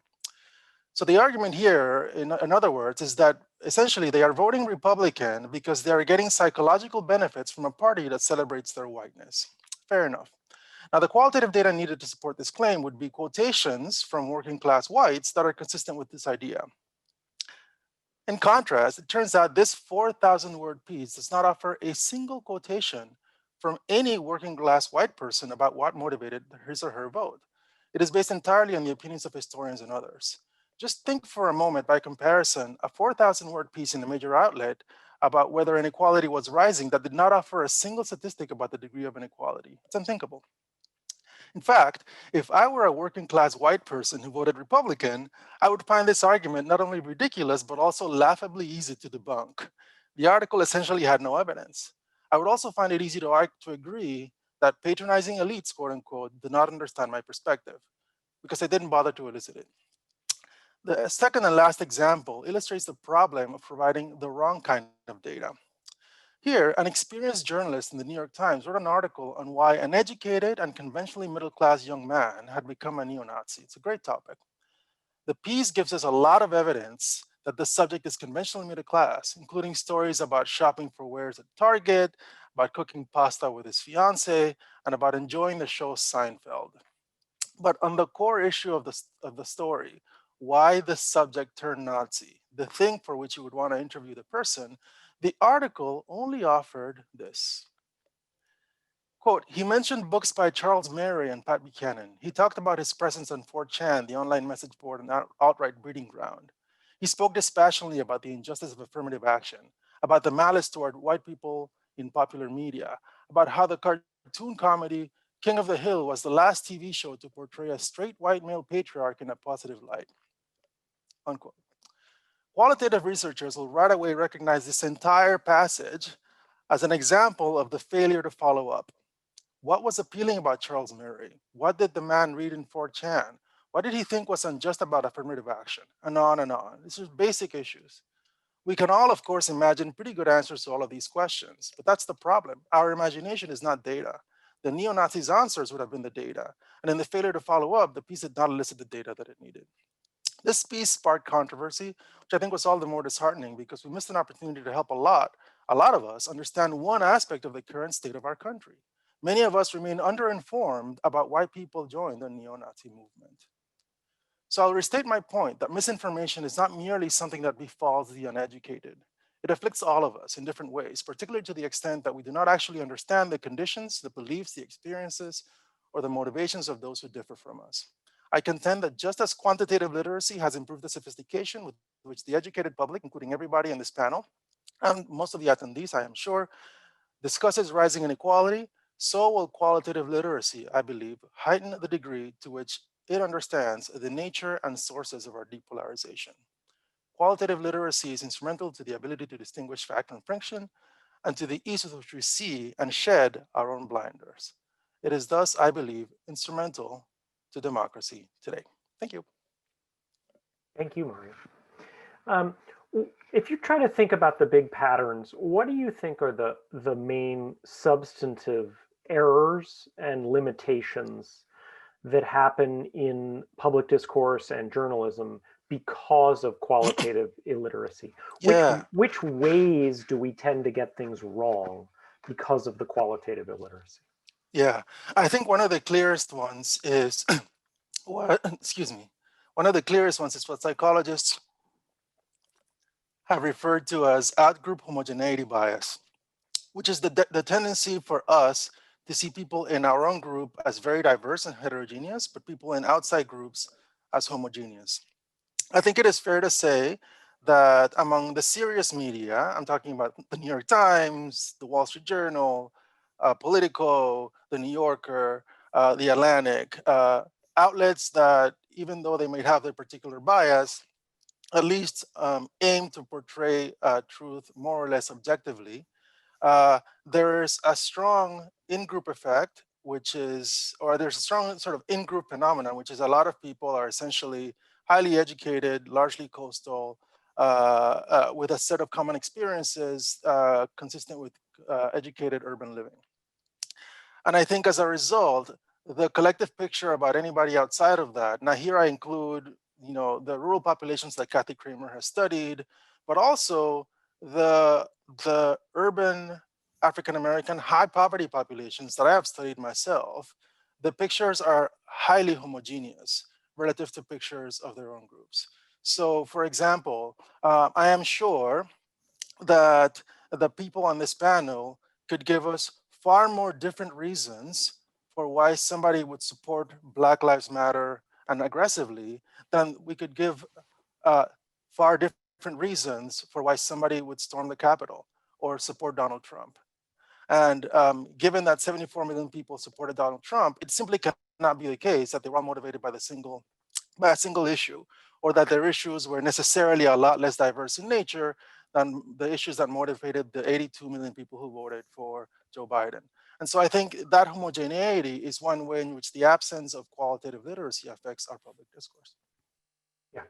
So the argument here, in other words, is that essentially they are voting Republican because they are getting psychological benefits from a party that celebrates their whiteness. Fair enough. Now, the qualitative data needed to support this claim would be quotations from working class whites that are consistent with this idea. In contrast, it turns out this 4,000-word piece does not offer a single quotation from any working class white person about what motivated his or her vote. It is based entirely on the opinions of historians and others. Just think for a moment, by comparison, a 4,000-word piece in a major outlet about whether inequality was rising that did not offer a single statistic about the degree of inequality. It's unthinkable. In fact, if I were a working class white person who voted Republican, I would find this argument not only ridiculous, but also laughably easy to debunk. The article essentially had no evidence. I would also find it easy to agree that patronizing elites, quote unquote, did not understand my perspective because I didn't bother to elicit it. The second and last example illustrates the problem of providing the wrong kind of data. Here, an experienced journalist in the New York Times wrote an article on why an educated and conventionally middle-class young man had become a neo-Nazi. It's a great topic. The piece gives us a lot of evidence that the subject is conventionally middle class, including stories about shopping for wares at Target, about cooking pasta with his fiance, and about enjoying the show Seinfeld. But on the core issue of the story, why the subject turned Nazi, the thing for which you would want to interview the person, the article only offered this. Quote, he mentioned books by Charles Murray and Pat Buchanan. He talked about his presence on 4chan, the online message board and outright breeding ground. He spoke dispassionately about the injustice of affirmative action, about the malice toward white people in popular media, about how the cartoon comedy King of the Hill was the last TV show to portray a straight white male patriarch in a positive light, unquote. Qualitative researchers will right away recognize this entire passage as an example of the failure to follow up. What was appealing about Charles Murray? What did the man read in 4chan? What did he think was unjust about affirmative action? And on and on. These are basic issues. We can all, of course, imagine pretty good answers to all of these questions, but that's the problem. Our imagination is not data. The neo-Nazis' answers would have been the data. And in the failure to follow up, the piece did not elicit the data that it needed. This piece sparked controversy, which I think was all the more disheartening because we missed an opportunity to help a lot of us understand one aspect of the current state of our country. Many of us remain underinformed about why people joined the neo-Nazi movement. So I'll restate my point that misinformation is not merely something that befalls the uneducated. It afflicts all of us in different ways, particularly to the extent that we do not actually understand the conditions, the beliefs, the experiences, or the motivations of those who differ from us. I contend that just as quantitative literacy has improved the sophistication with which the educated public, including everybody in this panel, and most of the attendees, I am sure, discusses rising inequality, so will qualitative literacy, I believe, heighten the degree to which it understands the nature and sources of our depolarization. Qualitative literacy is instrumental to the ability to distinguish fact from fiction and to the ease with which we see and shed our own blinders. It is thus, I believe, instrumental to democracy today. Thank you. Thank you, Mario. If you try to think about the big patterns, what do you think are the main substantive errors and limitations that happen in public discourse and journalism because of qualitative illiteracy? Which ways do we tend to get things wrong because of the qualitative illiteracy? Yeah, I think one of the clearest ones is One of the clearest ones is what psychologists have referred to as out-group homogeneity bias, which is the tendency for us to see people in our own group as very diverse and heterogeneous, but people in outside groups as homogeneous. I think it is fair to say that among the serious media, I'm talking about the New York Times, the Wall Street Journal, Politico, the New Yorker, the Atlantic, outlets that even though they might have their particular bias, at least aim to portray truth more or less objectively. There's a strong in-group effect, which is, or there's a strong sort of in-group phenomenon, which is a lot of people are essentially highly educated, largely coastal, with a set of common experiences consistent with educated urban living. And I think as a result, the collective picture about anybody outside of that, now here I include, the rural populations that Kathy Cramer has studied, but also the urban African-American high poverty populations that I have studied myself. The pictures are highly homogeneous relative to pictures of their own groups. So for example, I am sure that the people on this panel could give us far more different reasons for why somebody would support Black Lives Matter and aggressively than we could give far different reasons for why somebody would storm the Capitol or support Donald Trump. And given that 74 million people supported Donald Trump, it simply cannot be the case that they were all motivated by a single issue, or that their issues were necessarily a lot less diverse in nature than the issues that motivated the 82 million people who voted for Joe Biden. And so I think that homogeneity is one way in which the absence of qualitative literacy affects our public discourse. Yeah.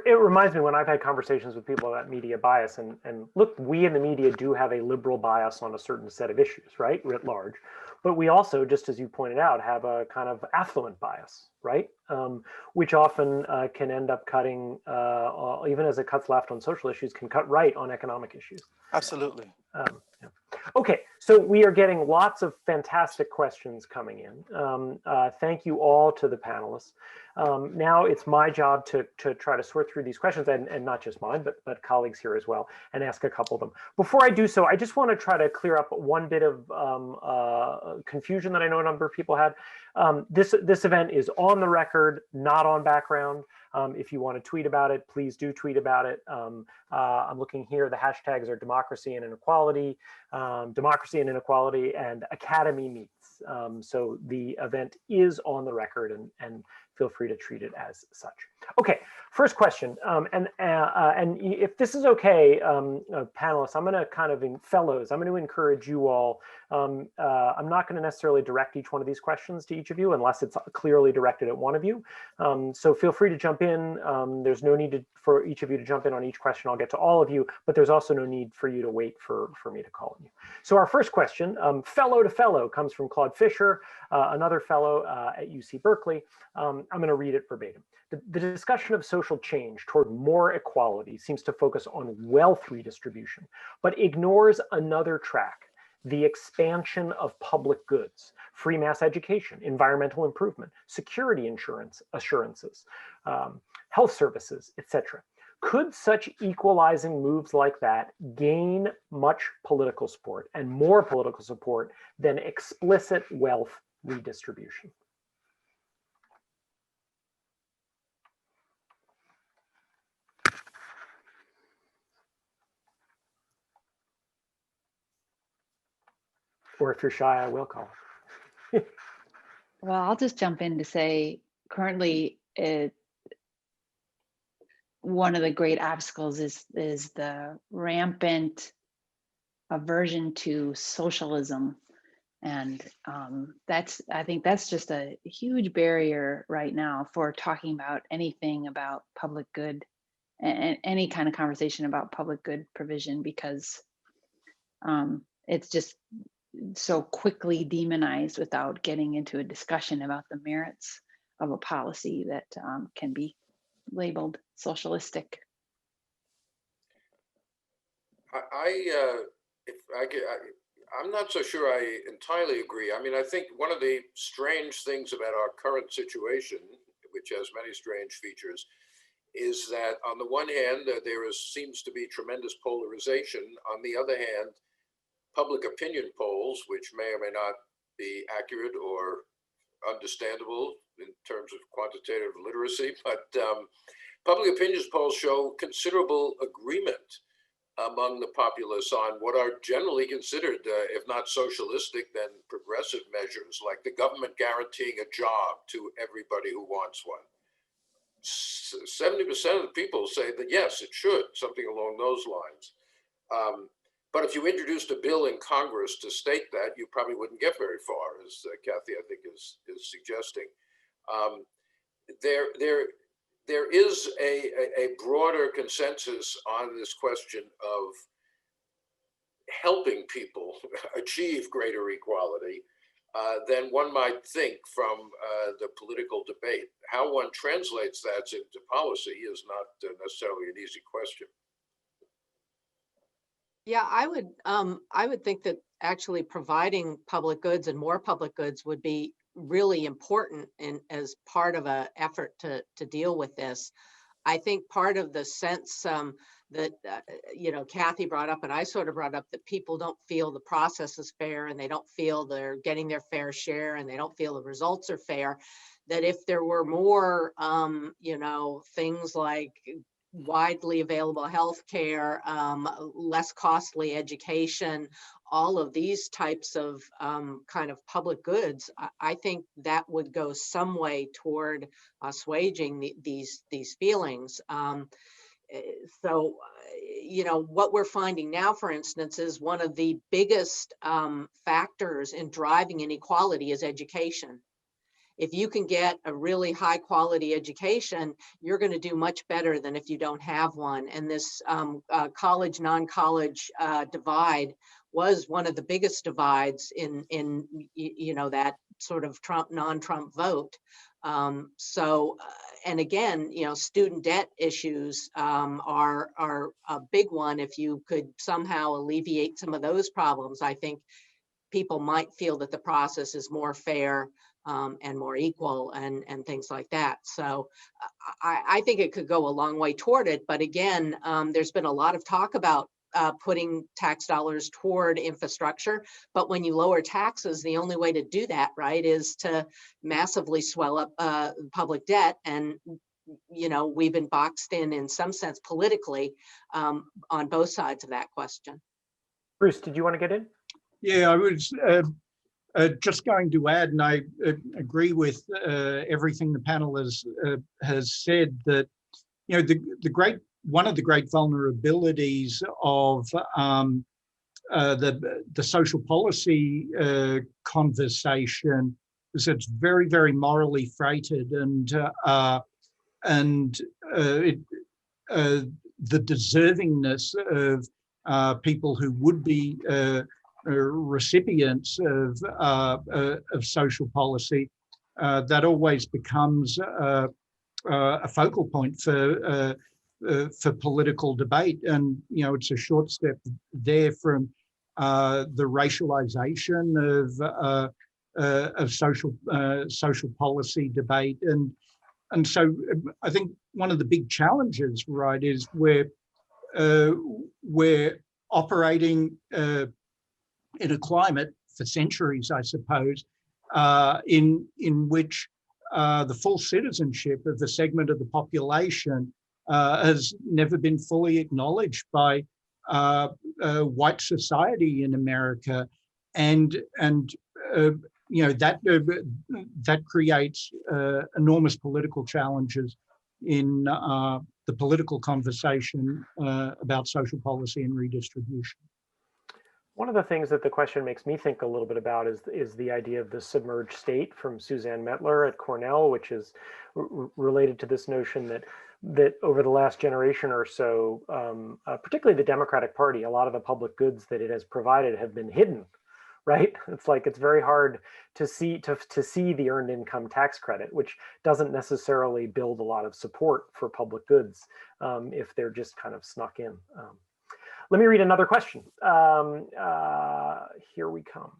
It reminds me when I've had conversations with people about media bias, and look, we in the media do have a liberal bias on a certain set of issues, right, writ large. But we also, just as you pointed out, have a kind of affluent bias, right, which often can end up cutting, even as it cuts left on social issues, can cut right on economic issues. Absolutely. Yeah. Okay, so we are getting lots of fantastic questions coming in. Thank you all to the panelists. Now it's my job to try to sort through these questions, and not just mine, but colleagues here as well, and ask a couple of them. Before I do so, I just want to try to clear up one bit of confusion that I know a number of people had. This event is on the record, not on background. If you want to tweet about it, please do tweet about it. I'm looking here, the hashtags are democracy and inequality, and Academy Meets. So the event is on the record, and feel free to treat it as such. Okay, first question, and if this is okay, panelists, I'm going to kind of, fellows, I'm going to encourage you all. I'm not going to necessarily direct each one of these questions to each of you unless it's clearly directed at one of you. So feel free to jump in. There's no need for each of you to jump in on each question. I'll get to all of you, but there's also no need for you to wait for me to call on you. So our first question, fellow to fellow, comes from Claude Fisher, another fellow at UC Berkeley. I'm going to read it verbatim. The discussion of social change toward more equality seems to focus on wealth redistribution, but ignores another track: the expansion of public goods, free mass education, environmental improvement, security assurances, health services, etc. Could such equalizing moves like that gain much political support and more political support than explicit wealth redistribution? Or if you're shy, I will call. Well, I'll just jump in to say currently one of the great obstacles is the rampant aversion to socialism. And I think that's just a huge barrier right now for talking about anything about public good and any kind of conversation about public good provision, because it's just so quickly demonized without getting into a discussion about the merits of a policy that can be labeled socialistic. I'm not so sure I entirely agree. I mean, I think one of the strange things about our current situation, which has many strange features, is that on the one hand, seems to be tremendous polarization. On the other hand, public opinion polls, which may or may not be accurate or understandable in terms of quantitative literacy, but public opinion polls show considerable agreement among the populace on what are generally considered, if not socialistic, then progressive measures, like the government guaranteeing a job to everybody who wants one. 70% of the people say that yes, it should, something along those lines. But if you introduced a bill in Congress to state that, you probably wouldn't get very far, as Kathy, I think, is suggesting. There is a broader consensus on this question of helping people achieve greater equality than one might think from the political debate. How one translates that into policy is not necessarily an easy question. Yeah, I would think that actually providing public goods and more public goods would be really important as part of an effort to deal with this. I think part of the sense that Kathy brought up and I sort of brought up, that people don't feel the process is fair and they don't feel they're getting their fair share and they don't feel the results are fair. That if there were more, things like widely available health care, less costly education, all of these types of kind of public goods, I think that would go some way toward assuaging these feelings. So, what we're finding now, for instance, is one of the biggest factors in driving inequality is education. If you can get a really high quality education, you're going to do much better than if you don't have one. And this college, non-college divide was one of the biggest divides in that sort of Trump, non-Trump vote. And again, student debt issues are a big one. If you could somehow alleviate some of those problems, I think people might feel that the process is more fair and more equal and things like that. So I think it could go a long way toward it. But again, there's been a lot of talk about putting tax dollars toward infrastructure. But when you lower taxes, the only way to do that, right, is to massively swell up public debt. And, we've been boxed in some sense politically on both sides of that question. Bruce, did you want to get in? Yeah, I was just going to add, and I agree with everything the panel has said, that one of the great vulnerabilities of the social policy conversation is it's very, very morally freighted, and the deservingness of people who would be recipients of social policy, that always becomes a focal point for political debate. And it's a short step there from the racialization of social policy debate. And so I think one of the big challenges, right, is we're operating in a climate for centuries, I suppose, in which the full citizenship of the segment of the population has never been fully acknowledged by white society in America, and that creates enormous political challenges in the political conversation about social policy and redistribution. One of the things that the question makes me think a little bit about is the idea of the submerged state from Suzanne Mettler at Cornell, which is related to this notion that over the last generation or so, particularly the Democratic Party, a lot of the public goods that it has provided have been hidden, right? It's like it's very hard to see the earned income tax credit, which doesn't necessarily build a lot of support for public goods if they're just kind of snuck in. Let me read another question. Here we come.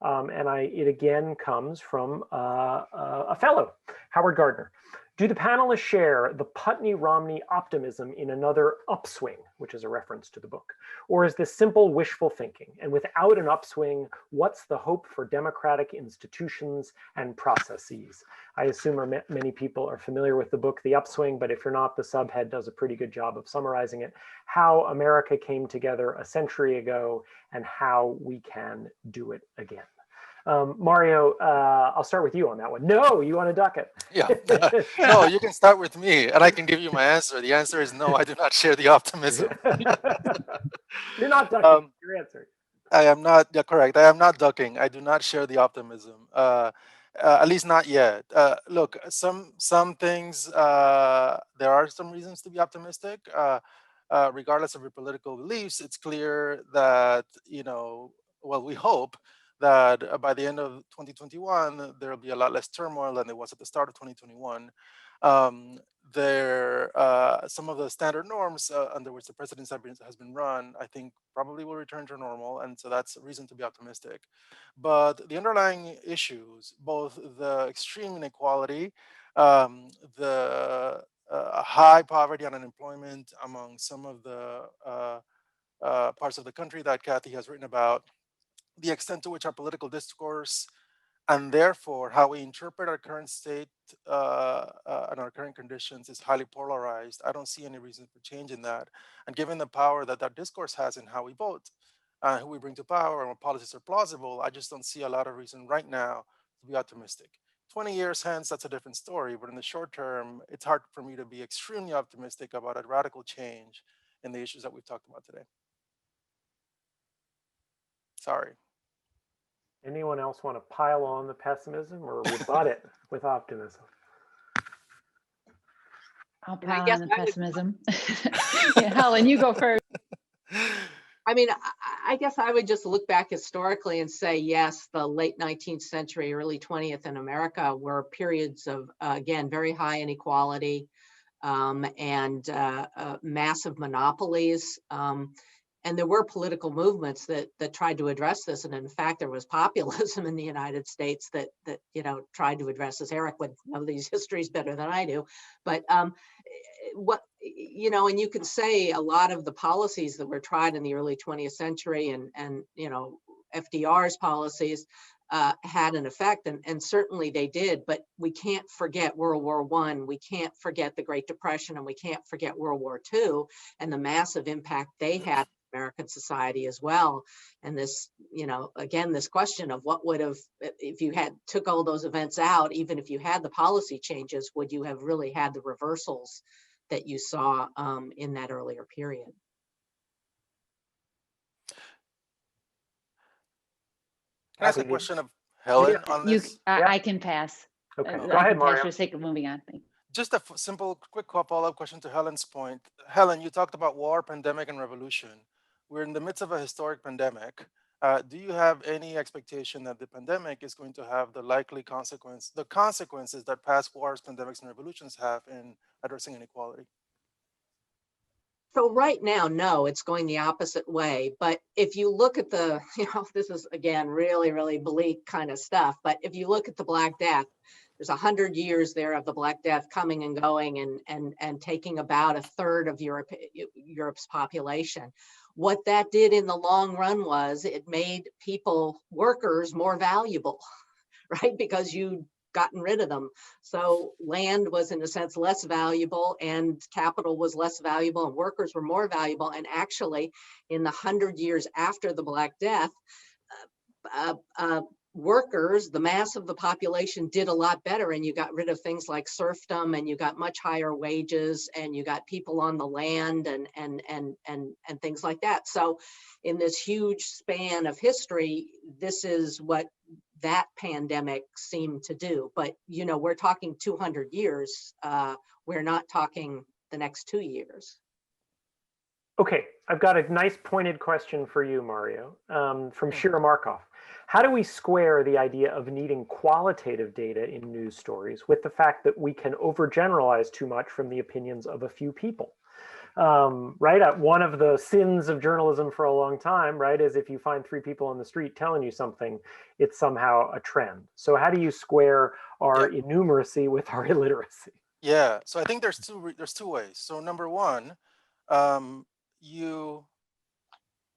And it again comes from a fellow, Howard Gardner. Do the panelists share the Putney-Romney optimism in another upswing, which is a reference to the book? Or is this simple wishful thinking? And without an upswing, what's the hope for democratic institutions and processes? I assume many people are familiar with the book, The Upswing, but if you're not, the subhead does a pretty good job of summarizing it. How America came together a century ago and how we can do it again. Mario, I'll start with you on that one. No, you want to duck it. Yeah, no, you can start with me and I can give you my answer. The answer is no, I do not share the optimism. You're not ducking, your answer. I am not, yeah, correct. I am not ducking. I do not share the optimism, at least not yet. Look, some things, there are some reasons to be optimistic. Regardless of your political beliefs, it's clear that, well, we hope that by the end of 2021, there will be a lot less turmoil than there was at the start of 2021. Some of the standard norms under which the presidency has been run, I think probably will return to normal. And so that's a reason to be optimistic. But the underlying issues, both the extreme inequality, the high poverty and unemployment among some of the parts of the country that Kathy has written about, the extent to which our political discourse and therefore how we interpret our current state and our current conditions is highly polarized. I don't see any reason for change in that. And given the power that that discourse has in how we vote, who we bring to power and what policies are plausible, I just don't see a lot of reason right now to be optimistic. 20 years hence, that's a different story. But in the short term, it's hard for me to be extremely optimistic about a radical change in the issues that we've talked about today. Sorry. Anyone else want to pile on the pessimism or rebut it with optimism? I'll pile on the pessimism. Yeah, Helen, you go first. I mean, I guess I would just look back historically and say, yes, the late 19th century, early 20th in America were periods of, again, very high inequality and massive monopolies. And there were political movements that tried to address this. And in fact, there was populism in the United States that tried to address this. Eric would know these histories better than I do. But and you can say a lot of the policies that were tried in the early 20th century and FDR's policies had an effect, and certainly they did, but we can't forget World War I, we can't forget the Great Depression, and we can't forget World War II and the massive impact they had on American society as well. And this, again, this question of what would have, if you took all those events out, even if you had the policy changes, would you have really had the reversals that you saw in that earlier period? Can I ask a question of Helen on this? I can pass. Okay, go I ahead, can Mario. pass for the sake of moving on. Just a simple, quick follow-up question to Helen's point. Helen, you talked about war, pandemic, and revolution. We're in the midst of a historic pandemic. Do you have any expectation that the pandemic is going to have the likely consequences that past wars, pandemics, and revolutions have in addressing inequality? So right now, no, it's going the opposite way. But if you look at the, this is, again, really, really bleak kind of stuff. But if you look at the Black Death, there's 100 years there of the Black Death coming and going and taking about a third of Europe's population. What that did in the long run was it made workers more valuable, right? Because you gotten rid of them. So land was in a sense less valuable and capital was less valuable and workers were more valuable. And actually in the 100 years after the Black Death, workers, the mass of the population did a lot better, and you got rid of things like serfdom, and you got much higher wages, and you got people on the land and things like that. So in this huge span of history, this is what that pandemic seemed to do. But we're talking 200 years. We're not talking the next 2 years. Okay, I've got a nice pointed question for you, Mario, from Shira Markov. How do we square the idea of needing qualitative data in news stories with the fact that we can overgeneralize too much from the opinions of a few people? Right? One of the sins of journalism for a long time, right, is if you find 3 people on the street telling you something, it's somehow a trend. So how do you square our innumeracy with our illiteracy? Yeah, so I think there's two ways. So number one, you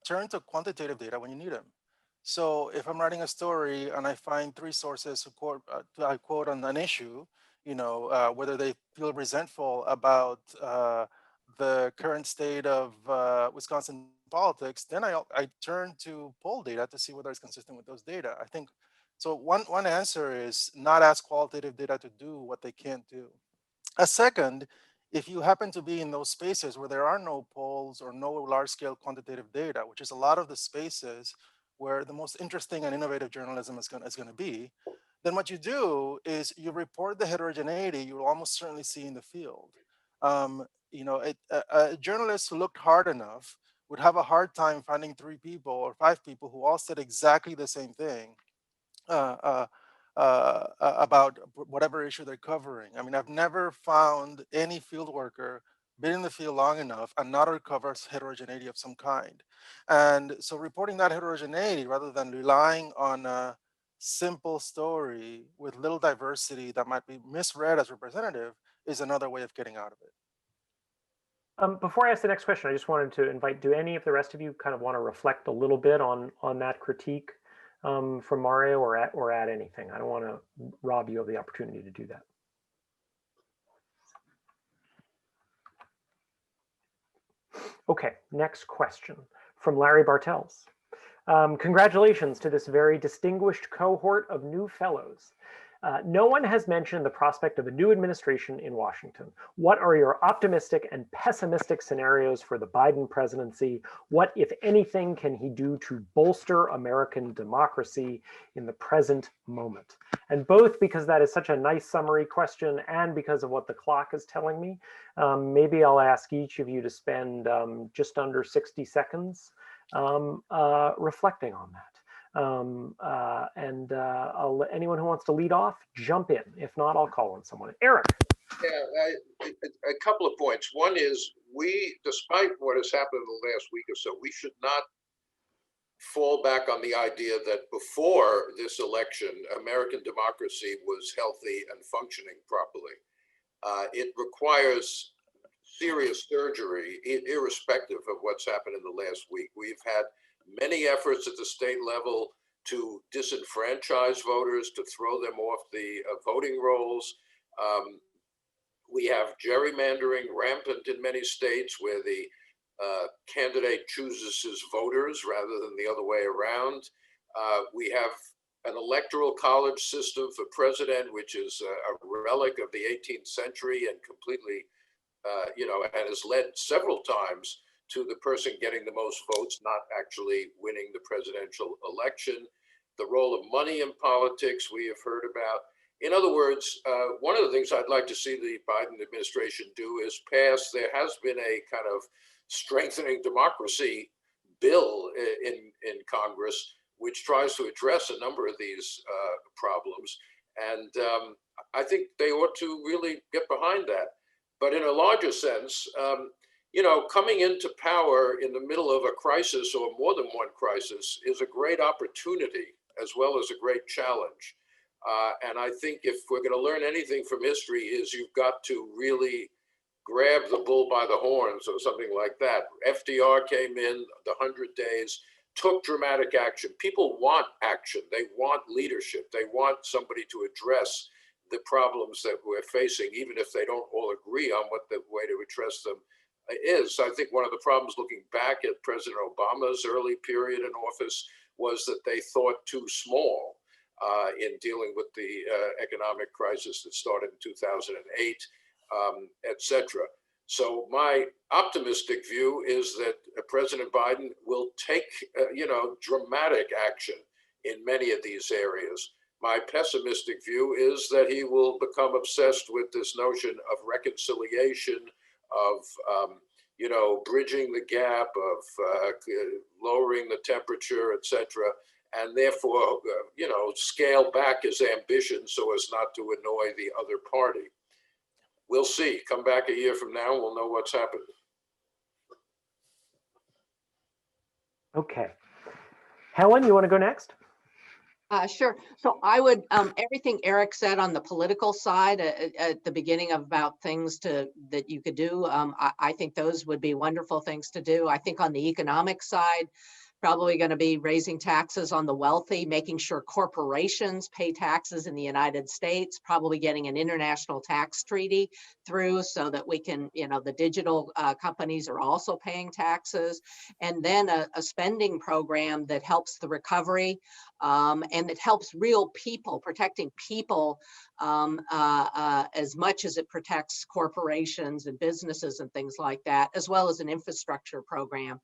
turn to quantitative data when you need them. So if I'm writing a story and I find three sources who quote, I quote on an issue, whether they feel resentful about the current state of Wisconsin politics, then I turn to poll data to see whether it's consistent with those data. I think so. One answer is not ask qualitative data to do what they can't do. A second, if you happen to be in those spaces where there are no polls or no large-scale quantitative data, which is a lot of the spaces where the most interesting and innovative journalism is going to be, then what you do is you report the heterogeneity you will almost certainly see in the field. A journalist who looked hard enough would have a hard time finding 3 people or 5 people who all said exactly the same thing uh, uh, about whatever issue they're covering. I mean, I've never found any field worker been in the field long enough and not uncover heterogeneity of some kind. And so reporting that heterogeneity rather than relying on a simple story with little diversity that might be misread as representative is another way of getting out of it. Before I ask the next question, I just wanted to invite, do any of the rest of you kind of want to reflect a little bit on that critique from Mario, or add anything? I don't want to rob you of the opportunity to do that. Okay, next question from Larry Bartels. Congratulations to this very distinguished cohort of new fellows. No one has mentioned the prospect of a new administration in Washington. What are your optimistic and pessimistic scenarios for the Biden presidency? What, if anything, can he do to bolster American democracy in the present moment? And both because that is such a nice summary question and because of what the clock is telling me, maybe I'll ask each of you to spend just under 60 seconds reflecting on that. I'll let anyone who wants to lead off jump in. If not, I'll call on someone. Eric. Yeah, a couple of points. One is despite what has happened in the last week or so, we should not fall back on the idea that before this election, American democracy was healthy and functioning properly. It requires serious surgery, irrespective of what's happened in the last week. We've had many efforts at the state level to disenfranchise voters, to throw them off the voting rolls. We have gerrymandering rampant in many states where the candidate chooses his voters rather than the other way around. We have an electoral college system for president, which is a relic of the 18th century and completely, and has led several times to the person getting the most votes not actually winning the presidential election. The role of money in politics we have heard about. In other words, one of the things I'd like to see the Biden administration do is pass, there has been a kind of strengthening democracy bill in Congress, which tries to address a number of these problems. And I think they ought to really get behind that. But in a larger sense, coming into power in the middle of a crisis or more than one crisis is a great opportunity as well as a great challenge. And I think if we're going to learn anything from history is you've got to really grab the bull by the horns or something like that. FDR came in the 100 days, took dramatic action. People want action. They want leadership. They want somebody to address the problems that we're facing, even if they don't all agree on what the way to address them is. I think one of the problems looking back at President Obama's early period in office was that they thought too small in dealing with the economic crisis that started in 2008, et cetera. So my optimistic view is that President Biden will take, dramatic action in many of these areas. My pessimistic view is that he will become obsessed with this notion of reconciliation, of bridging the gap, of lowering the temperature, et cetera, and therefore, scale back his ambition so as not to annoy the other party. We'll see. Come back a year from now, we'll know what's happened. Okay. Helen, you want to go next? Sure. So I would, everything Eric said on the political side at the beginning about things that you could do, I think those would be wonderful things to do. I think on the economic side, probably going to be raising taxes on the wealthy, making sure corporations pay taxes in the United States, probably getting an international tax treaty through so that we can, the digital companies are also paying taxes, and then a spending program that helps the recovery and it helps real people, protecting people as much as it protects corporations and businesses and things like that, as well as an infrastructure program.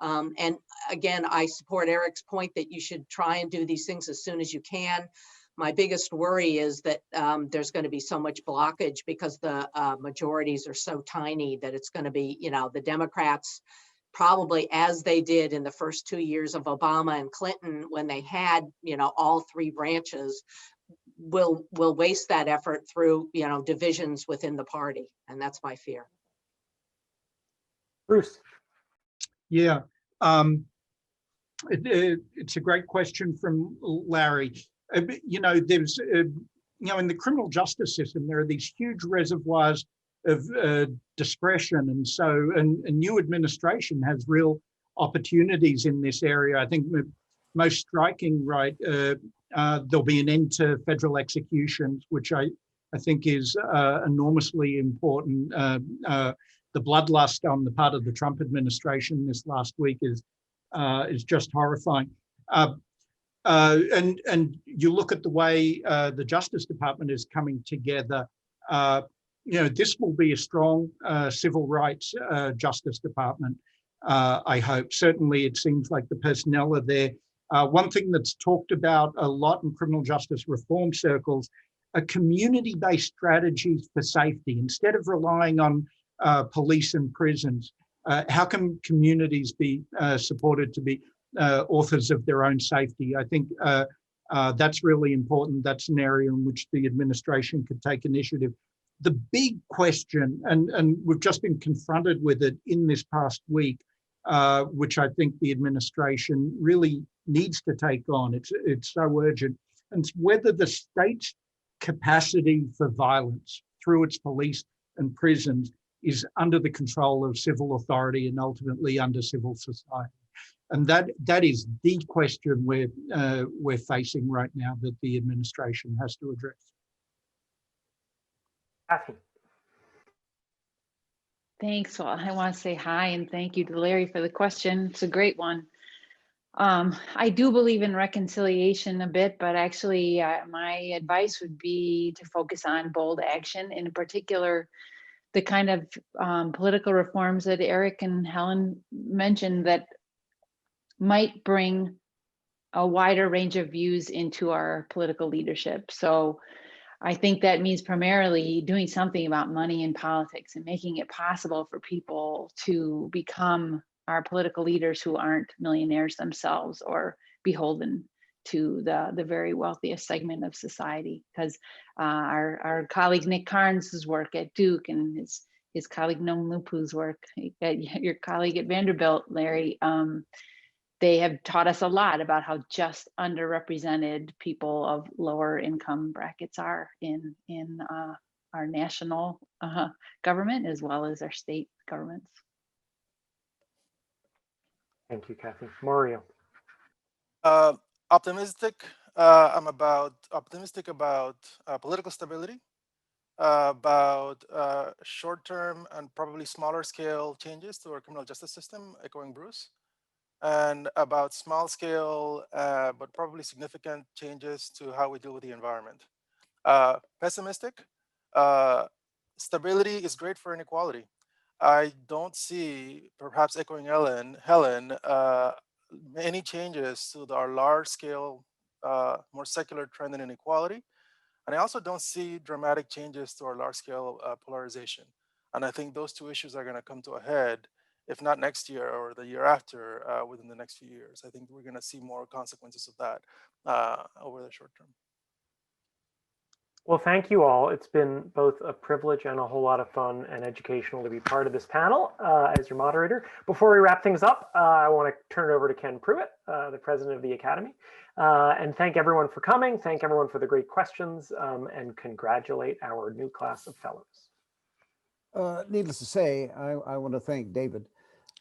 And again, I support Eric's point that you should try and do these things as soon as you can. My biggest worry is that there's going to be so much blockage because the majorities are so tiny that it's going to be, the Democrats probably, as they did in the first 2 years of Obama and Clinton, when they had, all three branches, will waste that effort through, divisions within the party. And that's my fear. Bruce. Yeah, it's a great question from Larry. There's, in the criminal justice system, there are these huge reservoirs of discretion, and so a new administration has real opportunities in this area. I think most striking, right, there'll be an end to federal executions, which I think is enormously important. The bloodlust on the part of the Trump administration this last week is just horrifying. And you look at the way the Justice Department is coming together. This will be a strong civil rights Justice Department, I hope. Certainly, it seems like the personnel are there. One thing that's talked about a lot in criminal justice reform circles are community-based strategies for safety. Instead of relying on police and prisons, how can communities be supported to be authors of their own safety? I think that's really important. That's an area in which the administration could take initiative. The big question, and we've just been confronted with it in this past week, which I think the administration really needs to take on. It's so urgent. And it's whether the state's capacity for violence through its police and prisons is under the control of civil authority and ultimately under civil society. And that is the question we're facing right now that the administration has to address. Kathy. Thanks. Well, I want to say hi and thank you to Larry for the question. It's a great one. I do believe in reconciliation a bit, but actually my advice would be to focus on bold action, in particular, the kind of political reforms that Eric and Helen mentioned that might bring a wider range of views into our political leadership. So I think that means primarily doing something about money in politics and making it possible for people to become our political leaders who aren't millionaires themselves or beholden to the very wealthiest segment of society. Because our colleague Nick Carnes' work at Duke and his colleague Nong Lupu's work, your colleague at Vanderbilt, Larry, they have taught us a lot about how just underrepresented people of lower income brackets are in our national government as well as our state governments. Thank you, Kathy. Mario. Optimistic. I'm optimistic about political stability, about short-term and probably smaller scale changes to our criminal justice system, echoing Bruce, and about small scale, but probably significant changes to how we deal with the environment. Pessimistic. Stability is great for inequality. I don't see, perhaps echoing Helen, any changes to our large scale, more secular trend in inequality. And I also don't see dramatic changes to our large scale polarization. And I think those two issues are going to come to a head, if not next year or the year after, within the next few years. I think we're going to see more consequences of that over the short term. Well, thank you all. It's been both a privilege and a whole lot of fun and educational to be part of this panel as your moderator. Before we wrap things up, I want to turn it over to Ken Pruitt, the president of the Academy, and thank everyone for coming. Thank everyone for the great questions, and congratulate our new class of fellows. Needless to say, I want to thank David,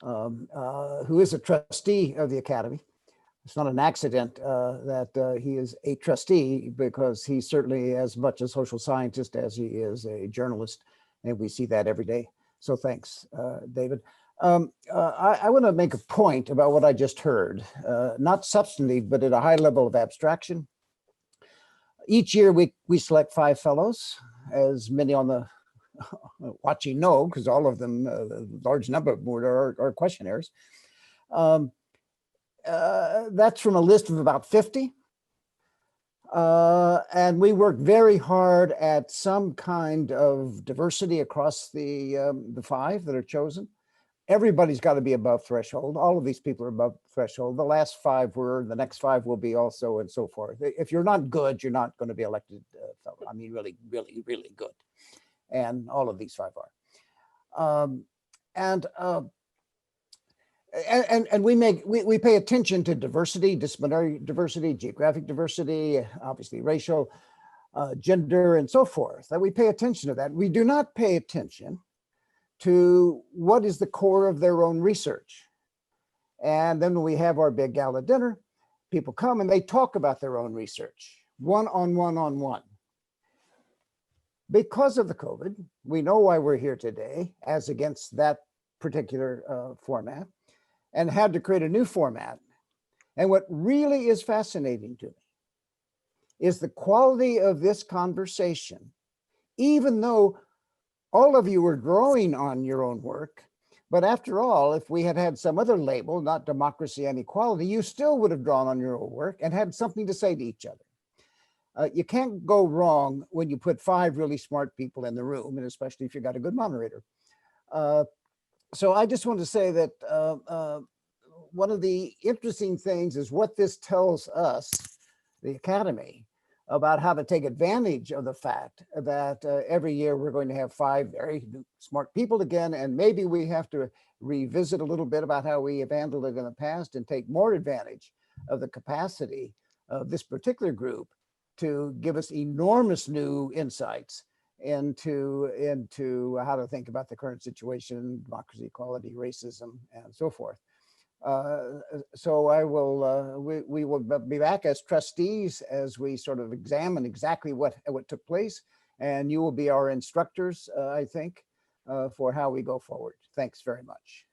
who is a trustee of the Academy. It's not an accident that he is a trustee, because he's certainly as much a social scientist as he is a journalist, and we see that every day. So thanks, David. I want to make a point about what I just heard, not substantive, but at a high level of abstraction. Each year we select 5 fellows, as many on the watching know, because all of them, a large number of them are questionnaires. That's from a list of about 50. And we work very hard at some kind of diversity across the 5 that are chosen. Everybody's got to be above threshold. All of these people are above threshold. The last 5 were, the next 5 will be also, and so forth. If you're not good, you're not going to be elected fellow. I mean, really, really, really good. And all of these 5 are. And we pay attention to diversity, disciplinary diversity, geographic diversity, obviously racial, gender, and so forth. That we pay attention to that. We do not pay attention to what is the core of their own research. And then when we have our big gala dinner, people come and they talk about their own research, one-on-one. Because of the COVID, we know why we're here today, as against that particular format, and had to create a new format. And what really is fascinating to me is the quality of this conversation, even though all of you were drawing on your own work. But after all, if we had had some other label, not democracy and equality, you still would have drawn on your own work and had something to say to each other. You can't go wrong when you put 5 really smart people in the room, and especially if you got a good moderator. So I just want to say that one of the interesting things is what this tells us, the Academy, about how to take advantage of the fact that every year we're going to have 5 very smart people again, and maybe we have to revisit a little bit about how we have handled it in the past and take more advantage of the capacity of this particular group to give us enormous new insights into how to think about the current situation, democracy, equality, racism, and so forth. So I will, we will be back as trustees as we sort of examine exactly what took place, and you will be our instructors, I think, for how we go forward. Thanks very much.